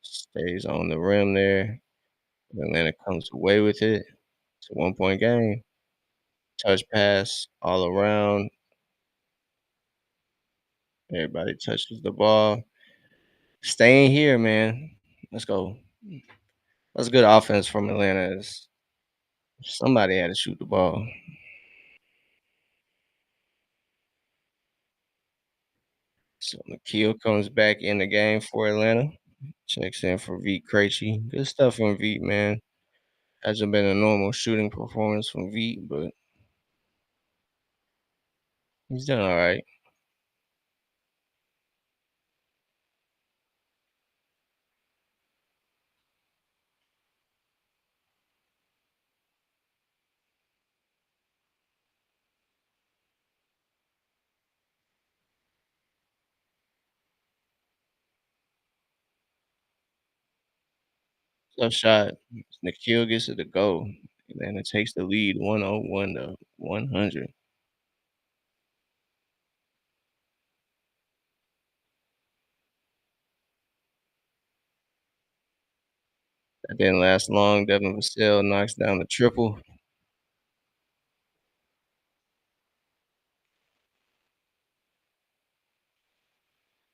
stays on the rim there. Atlanta comes away with it. It's a 1-point game. Touch pass all around. Everybody touches the ball. Staying here, man. Let's go. That's good offense from Atlanta. Somebody had to shoot the ball. So Nikhil comes back in the game for Atlanta. Checks in for Veet Krejci. Good stuff from Veet, man. Hasn't been a normal shooting performance from Veet, but he's done all right. Tough shot. Nikhil gets it to go. Atlanta takes the lead 101 to 100. That didn't last long. Devin Vassell knocks down the triple.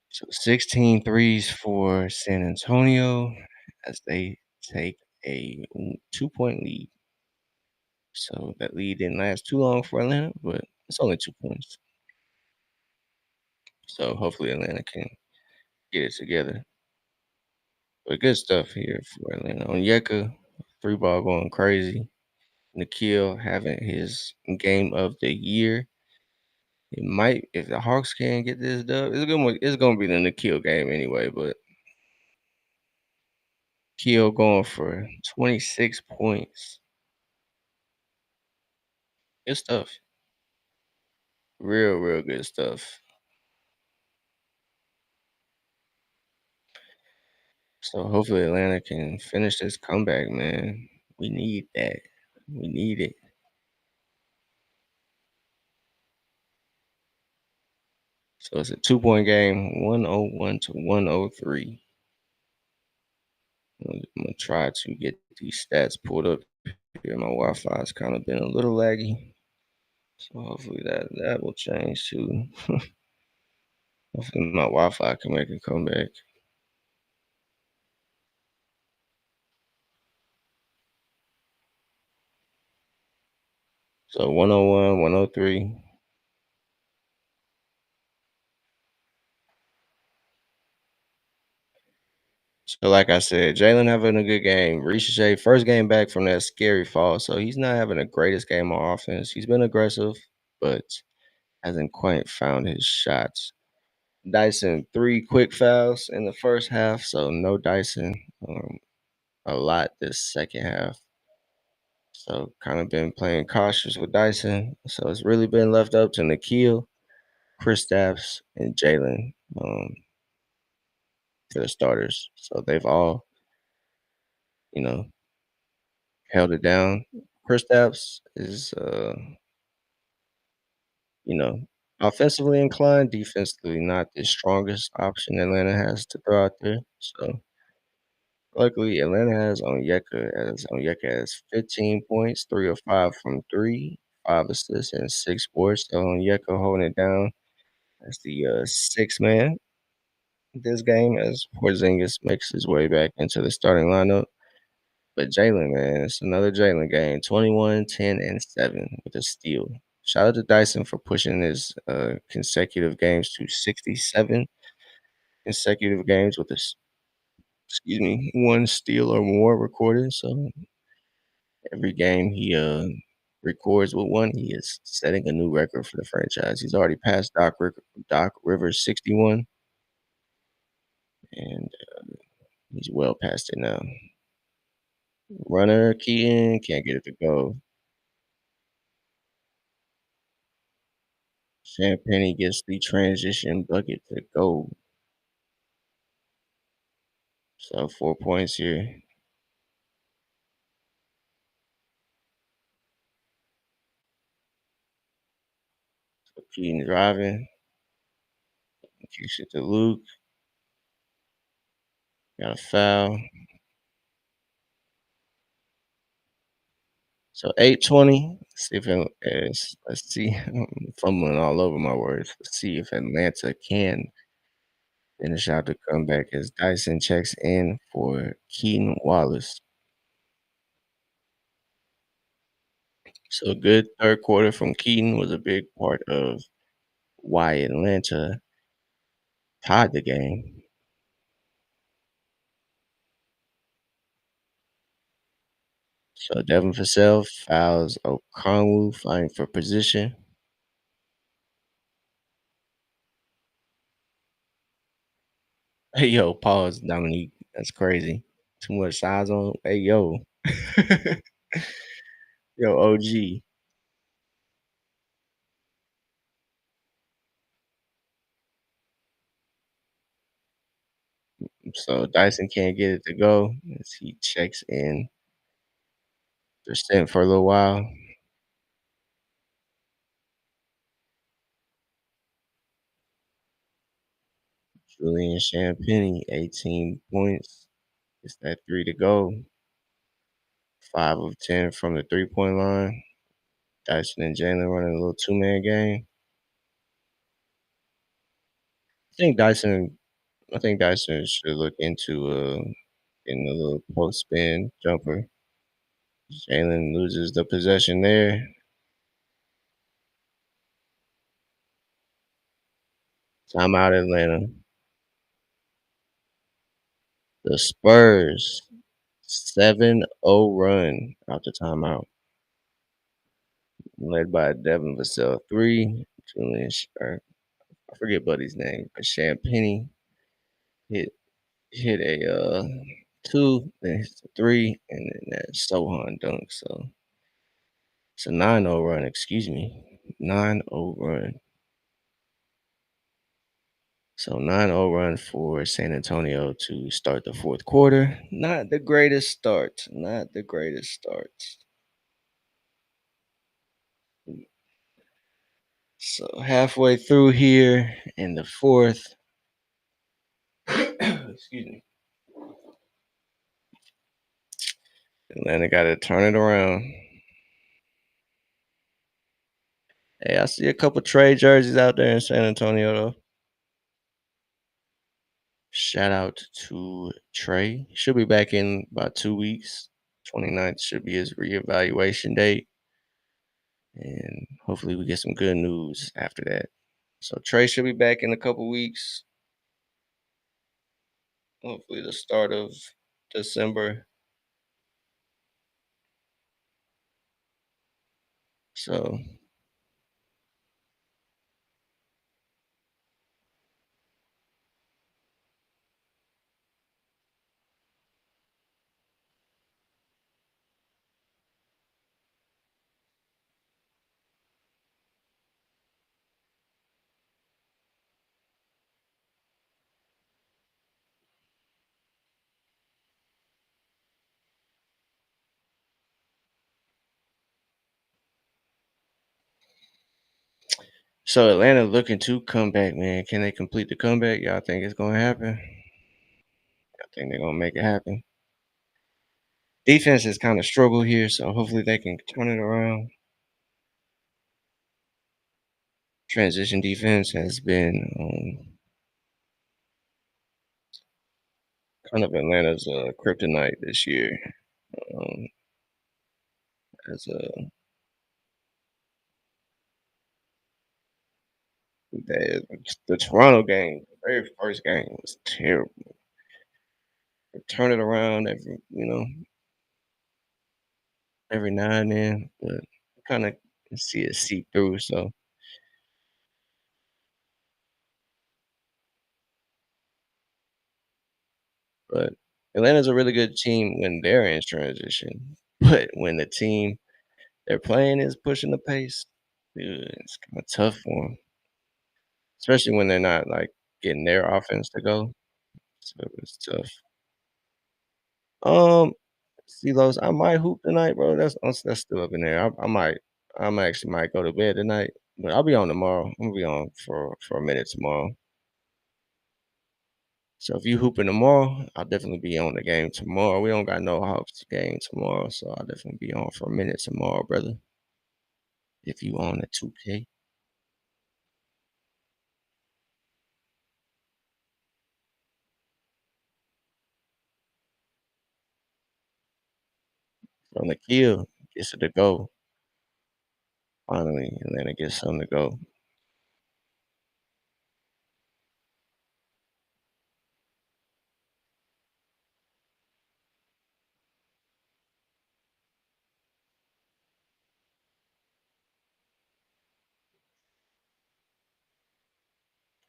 So 16 threes for San Antonio as they take a 2-point lead. So that lead didn't last too long for Atlanta, but it's only 2 points. So hopefully Atlanta can get it together. But good stuff here for Atlanta. Onyeka, three ball going crazy. Nikhil having his game of the year. It might if the Hawks can get this dub. It's gonna be the Nikhil game anyway. But Nikhil going for 26 points. Good stuff. Real good stuff. So hopefully Atlanta can finish this comeback, man. We need that. We need it. So it's a 2-point game, 101 to 103. I'm gonna try to get these stats pulled up here. My Wi-Fi has kind of been a little laggy, so hopefully that will change too. Hopefully my Wi-Fi can make a comeback. So 101, 103. So like I said, Jalen having a good game. Ricochet, first game back from that scary fall, so he's not having the greatest game on offense. He's been aggressive, but hasn't quite found his shots. Dyson, three quick fouls in the first half, so no Dyson a lot this second half. So kind of been playing cautious with Dyson. So it's really been left up to Nikhil, Kristaps, and Jalen for the starters. So they've all, you know, held it down. Kristaps is, offensively inclined, defensively not the strongest option Atlanta has to throw out there. So luckily, Atlanta has 15 points, 3 of 5 from three, 5 assists, and 6 boards. So Onyeka holding it down as the sixth man this game as Porzingis makes his way back into the starting lineup. But Jalen, man, it's another Jalen game. 21, 10, and 7 with a steal. Shout out to Dyson for pushing his consecutive games to 67 consecutive games with this, excuse me, one steal or more recorded. So every game he records with one, he is setting a new record for the franchise. He's already passed Doc Rivers 61, and he's well past it now. Runner key in, can't get it to go. Champagne gets the transition bucket to go. So 4 points here. Keaton driving, kicks it to Luke, got a foul. So 8:20. See if it is. Let's see. I'm fumbling all over my words. Let's see if Atlanta can finish out the comeback as Dyson checks in for Keaton Wallace. So a good third quarter from Keaton was a big part of why Atlanta tied the game. So Devin Vassell fouls Okongwu, fighting for position. Hey yo, pause, Dominique. That's crazy. Too much size on. Hey yo, yo, OG. So Dyson can't get it to go as he checks in. They're sitting for a little while. Julian Champagnie, 18 points. It's that three to go. 5 of 10 from the 3-point line. Dyson and Jalen running a little two-man game. I think Dyson. I think Dyson should look into getting a little post spin jumper. Jalen loses the possession there. Timeout Atlanta. The Spurs 7-0 run out the timeout, led by Devin Vassell three. Julian, I forget Buddy's name, but Champagnie hit a two, then hits a three, and then that Sohan dunk. So it's a 9-0 run. Excuse me, 9-0 run. So 9-0 run for San Antonio to start the fourth quarter. Not the greatest start. Not the greatest start. So halfway through here in the fourth, excuse me, Atlanta got to turn it around. Hey, I see a couple trade jerseys out there in San Antonio though. Shout out to Trey. Should be back in about 2 weeks. 29th should be his reevaluation date. And hopefully we get some good news after that. So Trey should be back in a couple weeks. Hopefully the start of December. So Atlanta looking to come back, man. Can they complete the comeback? Y'all think it's gonna happen? I think they're gonna make it happen. Defense has kind of struggled here, so hopefully they can turn it around. Transition defense has been kind of Atlanta's kryptonite this year. Um, as the Toronto game, the very first game was terrible. They turn it around every now and then, but kind of see it seep through. So, but Atlanta's a really good team when they're in transition. But when the team they're playing is pushing the pace, dude, it's kind of tough for them, especially when they're not like getting their offense to go. So it's tough. Um, see those. I might hoop tonight, bro. That's still up in there. I actually might go to bed tonight. But I'll be on tomorrow. I'm gonna be on for a minute tomorrow. So if you hooping tomorrow, I'll definitely be on the game tomorrow. We don't got no Hawks game tomorrow, so I'll definitely be on for a minute tomorrow, brother. If you on the 2K. From the kill, gets it to go. Finally, Atlanta gets something to go.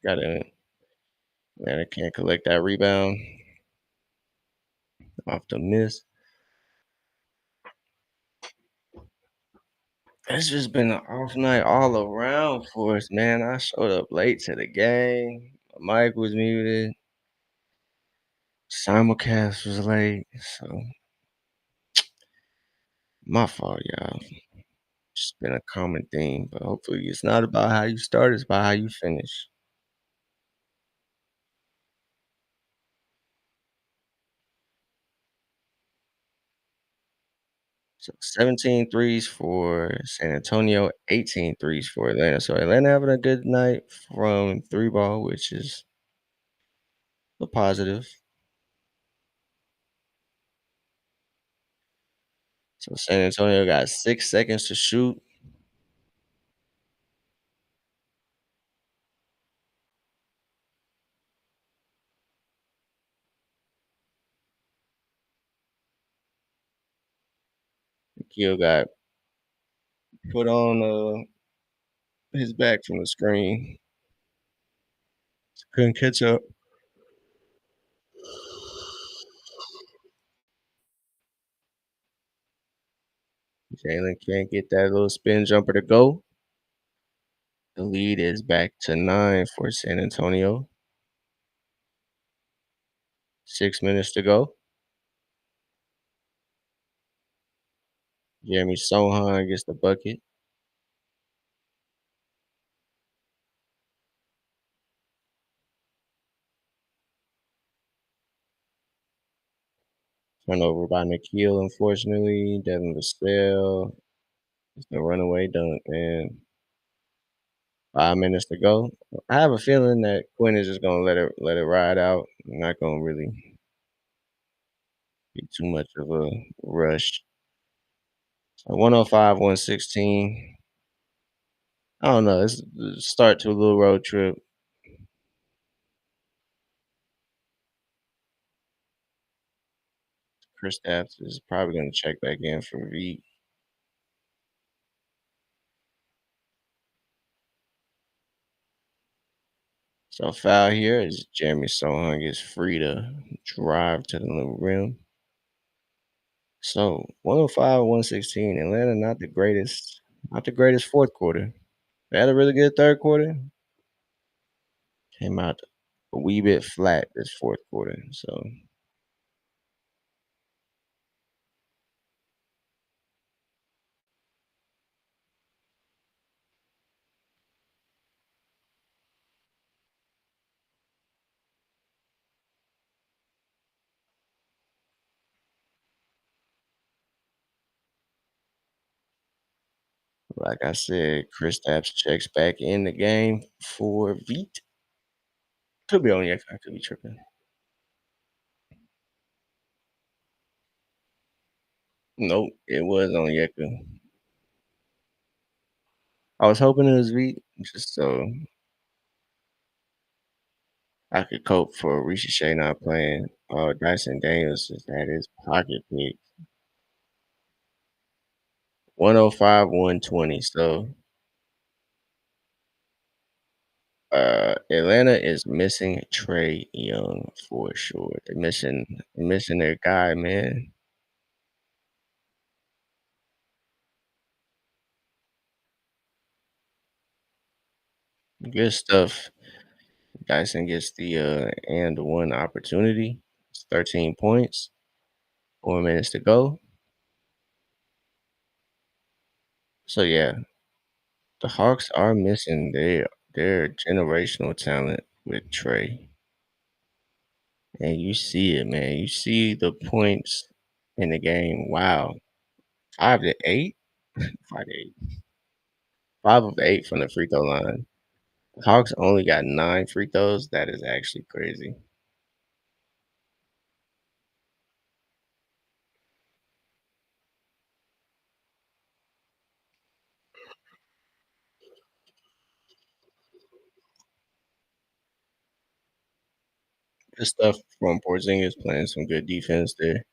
Gotta Atlanta can't collect that rebound off the miss. It's just been an off night all around for us, man. I showed up late to the game. My mic was muted. Simulcast was late, so my fault, y'all. It's been a common theme, but hopefully it's not about how you start, it's about how you finish. So 17 threes for San Antonio, 18 threes for Atlanta. So Atlanta having a good night from three ball, which is a positive. So San Antonio got 6 seconds to shoot. Kill got put on his back from the screen. Couldn't catch up. Jalen can't get that little spin jumper to go. The lead is back to 9 for San Antonio. 6 minutes to go. Jeremy Sohan gets the bucket. Turnover by Nikhil, unfortunately. Devin Vassell. It's the runaway dunk, man. 5 minutes to go. I have a feeling that Quinn is just gonna let it ride out. Not gonna really be too much of a rush. So 105, 116. I don't know. It's the start to a little road trip. Chris Stapps is probably gonna check back in for V. So foul here is Jeremy Sohan gets free to drive to the rim. So 105, 116. Atlanta not the greatest fourth quarter. They had a really good third quarter. Came out a wee bit flat this fourth quarter. So like I said, Chris Stapps checks back in the game for Veet. Could be on Yak. I could be tripping. Nope, it was on Yeka. I was hoping it was Veet just so I could cope for Ricochet not playing. Dyson Daniels just had his pocket pick. 105, 120. So Atlanta is missing Trey Young for sure. They're missing their guy, man. Good stuff. Dyson gets the and one opportunity. It's 13 points. 4 minutes to go. So yeah, The Hawks are missing their generational talent with Trey, and you see it, man. You see the points in the game. Wow, 5 to 8, 5 to 8, 5 of 8 from the free throw line. The Hawks only got 9 free throws. That is actually crazy. Good stuff from Porzingis playing some good defense there.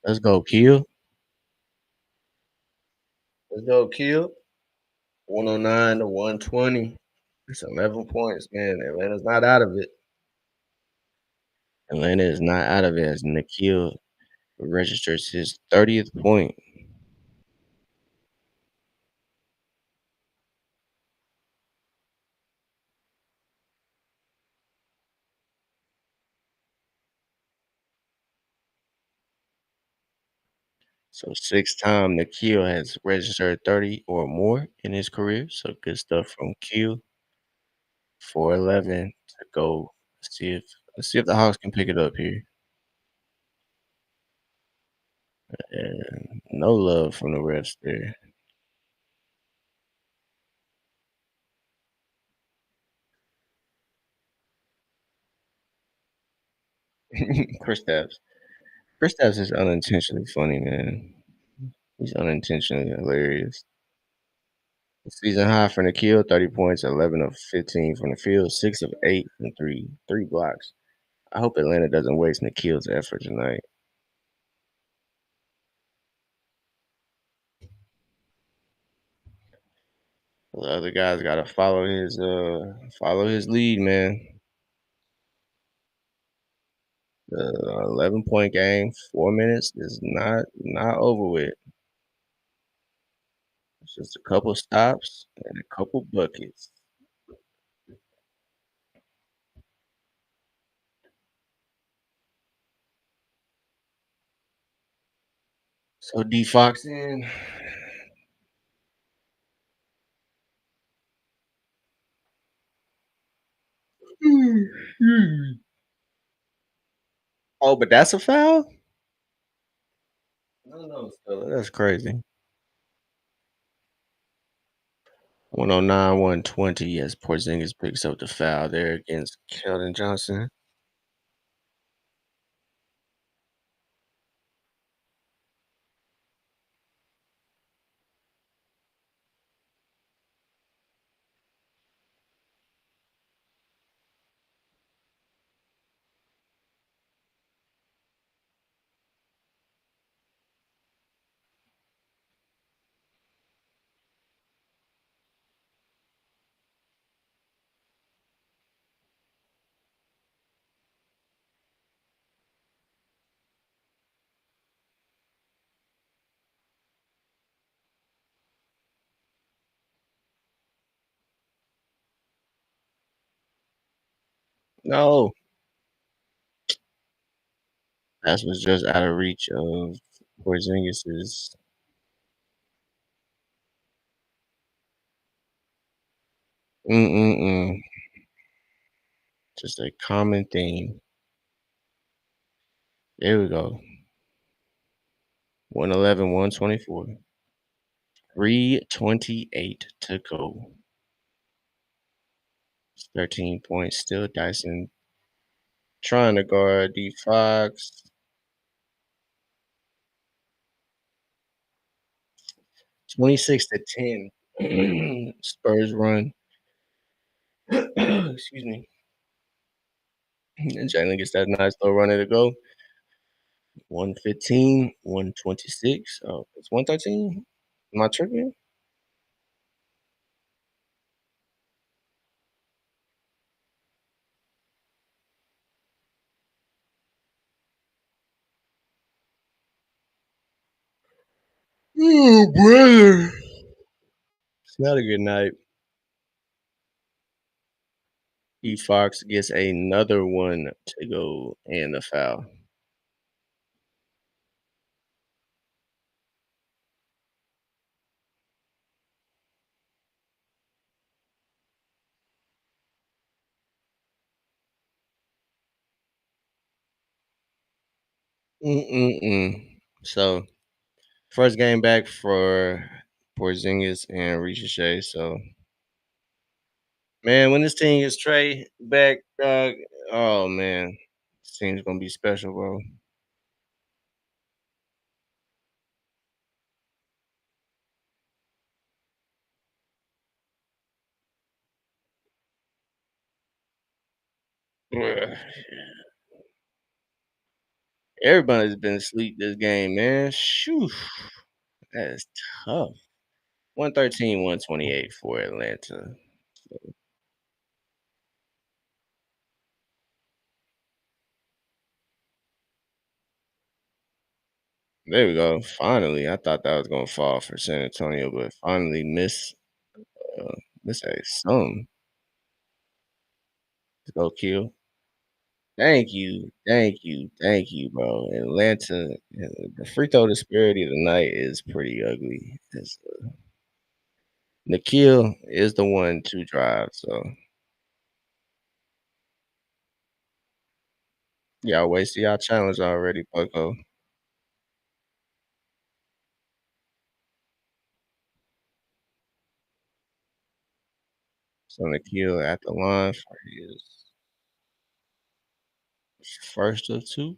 Let's go, Kill. Let's go, Kill. 109 to 120. It's 11 points, man. Atlanta's not out of it. Atlanta is not out of it as Nikhil registers his 30th point. So 6 time Nikhil has registered 30 or more in his career. So good stuff from Q. 411 to go. Let's see if the Hawks can pick it up here. And no love from the refs there. Kristaps. Kristaps is unintentionally funny, man. He's unintentionally hilarious. Season high from the kill, 30 points, 11 of 15 from the field, 6 of 8 from three blocks. I hope Atlanta doesn't waste Nikhil's effort tonight. The other guys got to follow his lead, man. The 11-point game, 4 minutes is not over with. It's just a couple stops and a couple buckets. So D Fox in. Oh, but that's a foul? No, that's crazy. 109, 120. Yes, Porzingis picks up the foul there against Keldon Johnson. No, that was just out of reach of Porzingis's. Mm-mm-mm. Just a common theme. There we go. 111, 124. 3:28 to go. 13 points. Still Dyson trying to guard D Fox. 26 to 10. Spurs run. Excuse me. And Jalen gets that nice little runner to go. 115, 126. Oh, it's 113. Am I tripping? Oh, brother. It's not a good night. E Fox gets another one to go and the foul. Mm-mm-mm. So first game back for Porzingis and Ricochet. So man, when this team gets Trey back, dog, oh man, this team's gonna be special, bro. Bruh. Everybody's been asleep this game, man. Shoo, that is tough. 113, 128 for Atlanta. There we go. Finally, I thought that was gonna fall for San Antonio, but finally miss a some. Let's go kill. Thank you, bro. Atlanta, the free throw disparity tonight is pretty ugly. Nikhil is the one to drive, so y'all wasted y'all challenge already, Bucko. So Nikhil at the line for his first of two.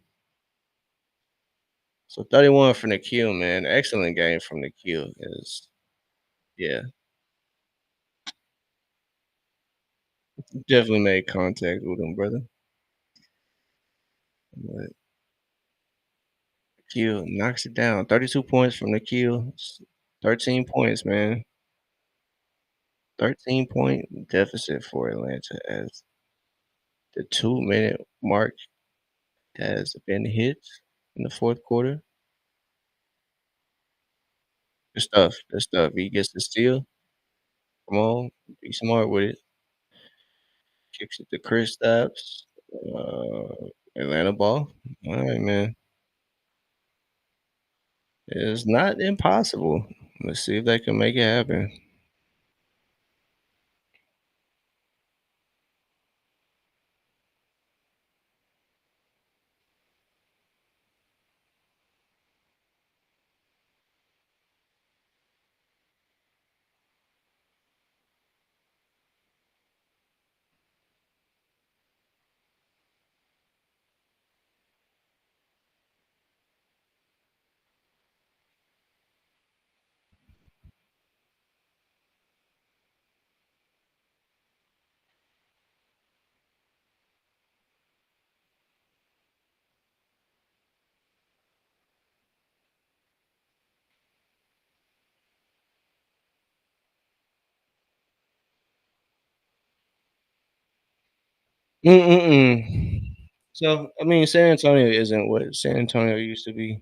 So 31 for Nikhil, man. Excellent game from Nikhil. Is yeah, definitely made contact with him, brother. But Nikhil knocks it down. 32 points from Nikhil. 13 points, man. 13-point deficit for Atlanta as the 2-minute mark has been hit in the fourth quarter. Good stuff. Good stuff. He gets the steal. Come on. Be smart with it. Kicks it to Chris Stapps. Atlanta ball. All right, man. It's not impossible. Let's see if they can make it happen. Mm-mm-mm. So, I mean, San Antonio isn't what San Antonio used to be.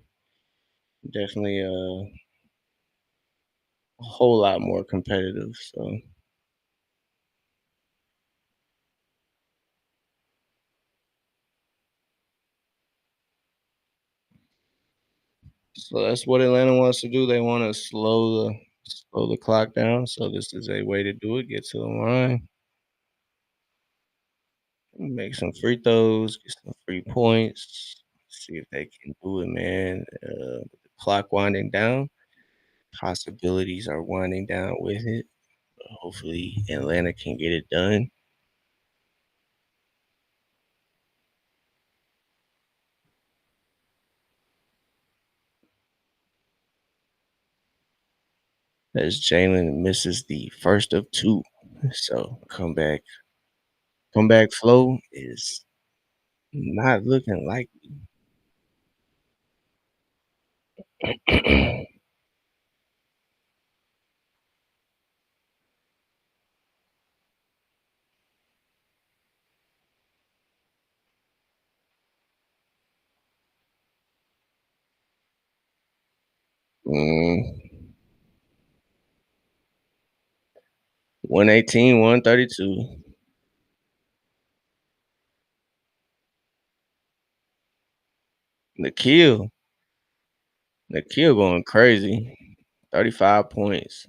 Definitely a whole lot more competitive. So that's what Atlanta wants to do. They want to slow the clock down. So this is a way to do it. Get to the line, make some free throws, get some free points. See if they can do it, man. With the clock winding down, possibilities are winding down with it. Hopefully, Atlanta can get it done. As Jalen misses the first of two, so comeback flow is not looking like. mm, 118, 132. Nikhil, Nikhil going crazy. 35 points.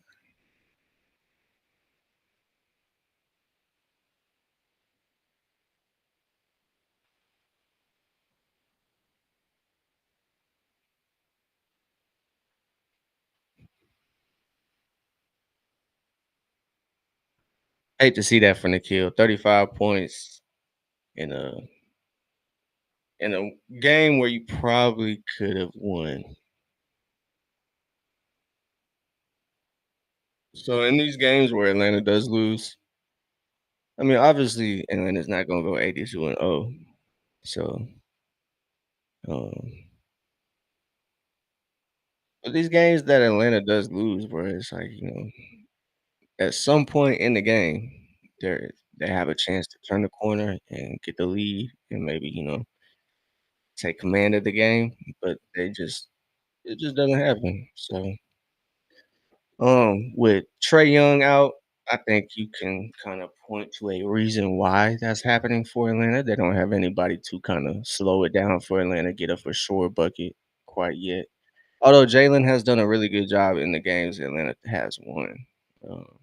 Hate to see that from the kill. 35 points in a game where you probably could have won. So in these games where Atlanta does lose, I mean, obviously Atlanta's not gonna go 82 and 0. So, um, but these games that Atlanta does lose, bro, it's like, at some point in the game, they have a chance to turn the corner and get the lead and maybe, take command of the game, but it just doesn't happen. So, with Trey Young out, I think you can kind of point to a reason why that's happening for Atlanta. They don't have anybody to kind of slow it down for Atlanta, get a for sure bucket quite yet. Although Jalen has done a really good job in the games Atlanta has won. Um,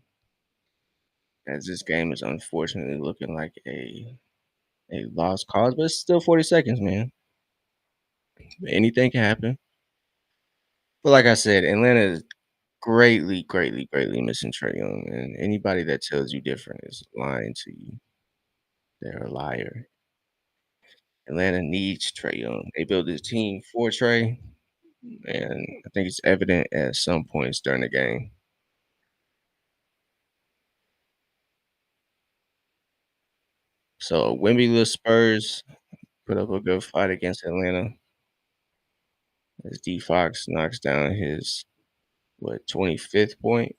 as this game is unfortunately looking like a lost cause, but it's still 40 seconds, man. Anything can happen. But like I said, Atlanta is greatly, greatly, greatly missing Trey Young, and anybody that tells you different is lying to you. They're a liar. Atlanta needs Trey Young. They built this team for Trey, and I think it's evident at some points during the game. So Wemby Spurs put up a good fight against Atlanta as D Fox knocks down his 25th point,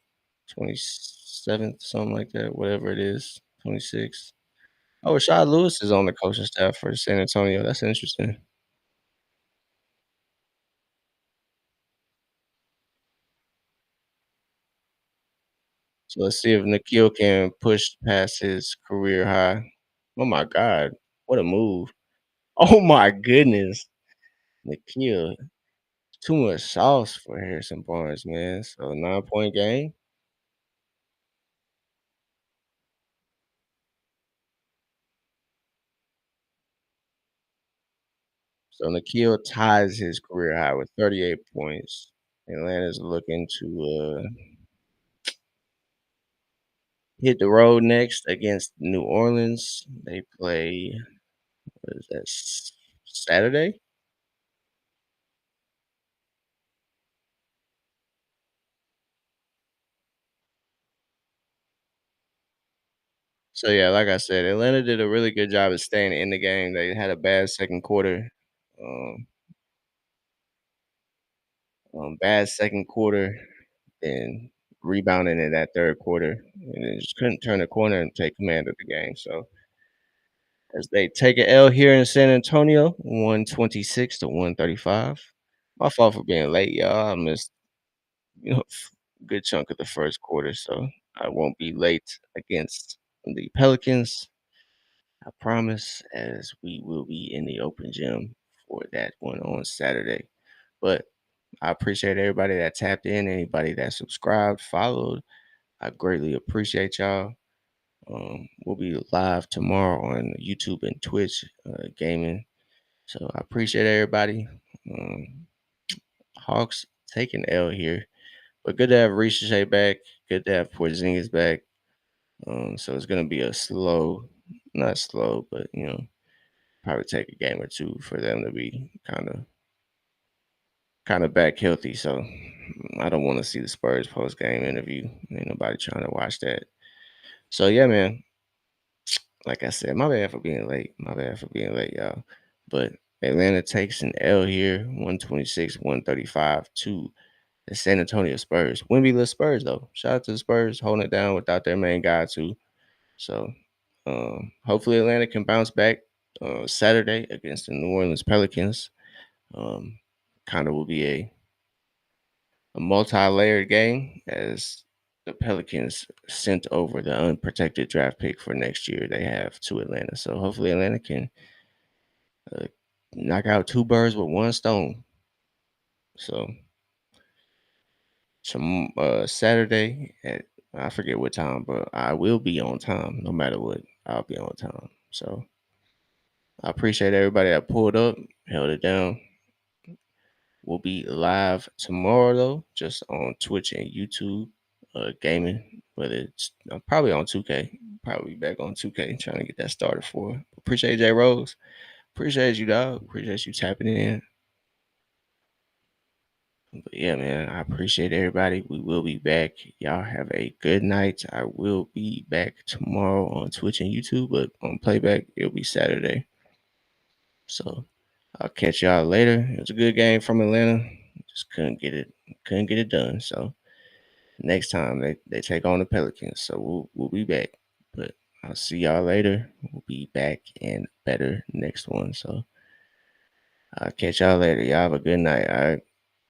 27th, something like that, whatever it is, 26th. Oh, Rashad Lewis is on the coaching staff for San Antonio. That's interesting. So let's see if Nikhil can push past his career high. Oh my God, what a move! Oh my goodness, Nikhil, too much sauce for Harrison Barnes, man. So 9 point game. So Nikhil ties his career high with 38 points. Atlanta's looking to hit the road next against New Orleans. They play what is that Saturday? So yeah, like I said, Atlanta did a really good job of staying in the game. They had a bad second quarter, um, bad second quarter, and rebounding in that third quarter, and then just couldn't turn the corner and take command of the game. So as they take an L here in San Antonio, 126 to 135. My fault for being late, y'all. I missed a good chunk of the first quarter, so I won't be late against the Pelicans. I promise, as we will be in the open gym for that one on Saturday. But I appreciate everybody that tapped in, anybody that subscribed, followed. I greatly appreciate y'all. We'll be live tomorrow on YouTube and Twitch gaming. So I appreciate everybody. Um, Hawks taking L here, but good to have Ricochet back. Good to have Porzingis back. So it's gonna be a slow, not slow, but probably take a game or two for them to be kind of back healthy. So I don't want to see the Spurs post game interview. Ain't nobody trying to watch that. So yeah, man. Like I said, my bad for being late. My bad for being late, y'all. But Atlanta takes an L here, 126, 135 to the San Antonio Spurs. Wemby Spurs though. Shout out to the Spurs holding it down without their main guy too. So hopefully Atlanta can bounce back Saturday against the New Orleans Pelicans. Um, kind of will be a multi-layered game as the Pelicans sent over the unprotected draft pick for next year they have to Atlanta. So hopefully Atlanta can uh, knock out two birds with one stone. So Saturday at I forget what time, but I will be on time no matter what. I'll be on time. So I appreciate everybody that pulled up, held it down. We'll be live tomorrow though, just on Twitch and YouTube. gaming, but it's probably on 2K. Probably back on 2K, trying to get that started for. Appreciate J Rose. Appreciate you, dog. Appreciate you tapping in. But yeah, man, I appreciate everybody. We will be back. Y'all have a good night. I will be back tomorrow on Twitch and YouTube, but on playback, it'll be Saturday. So I'll catch y'all later. It was a good game from Atlanta. Just couldn't get it done. So next time they take on the Pelicans. So we'll be back. But I'll see y'all later. We'll be back and better next one. So I'll catch y'all later. Y'all have a good night. All right.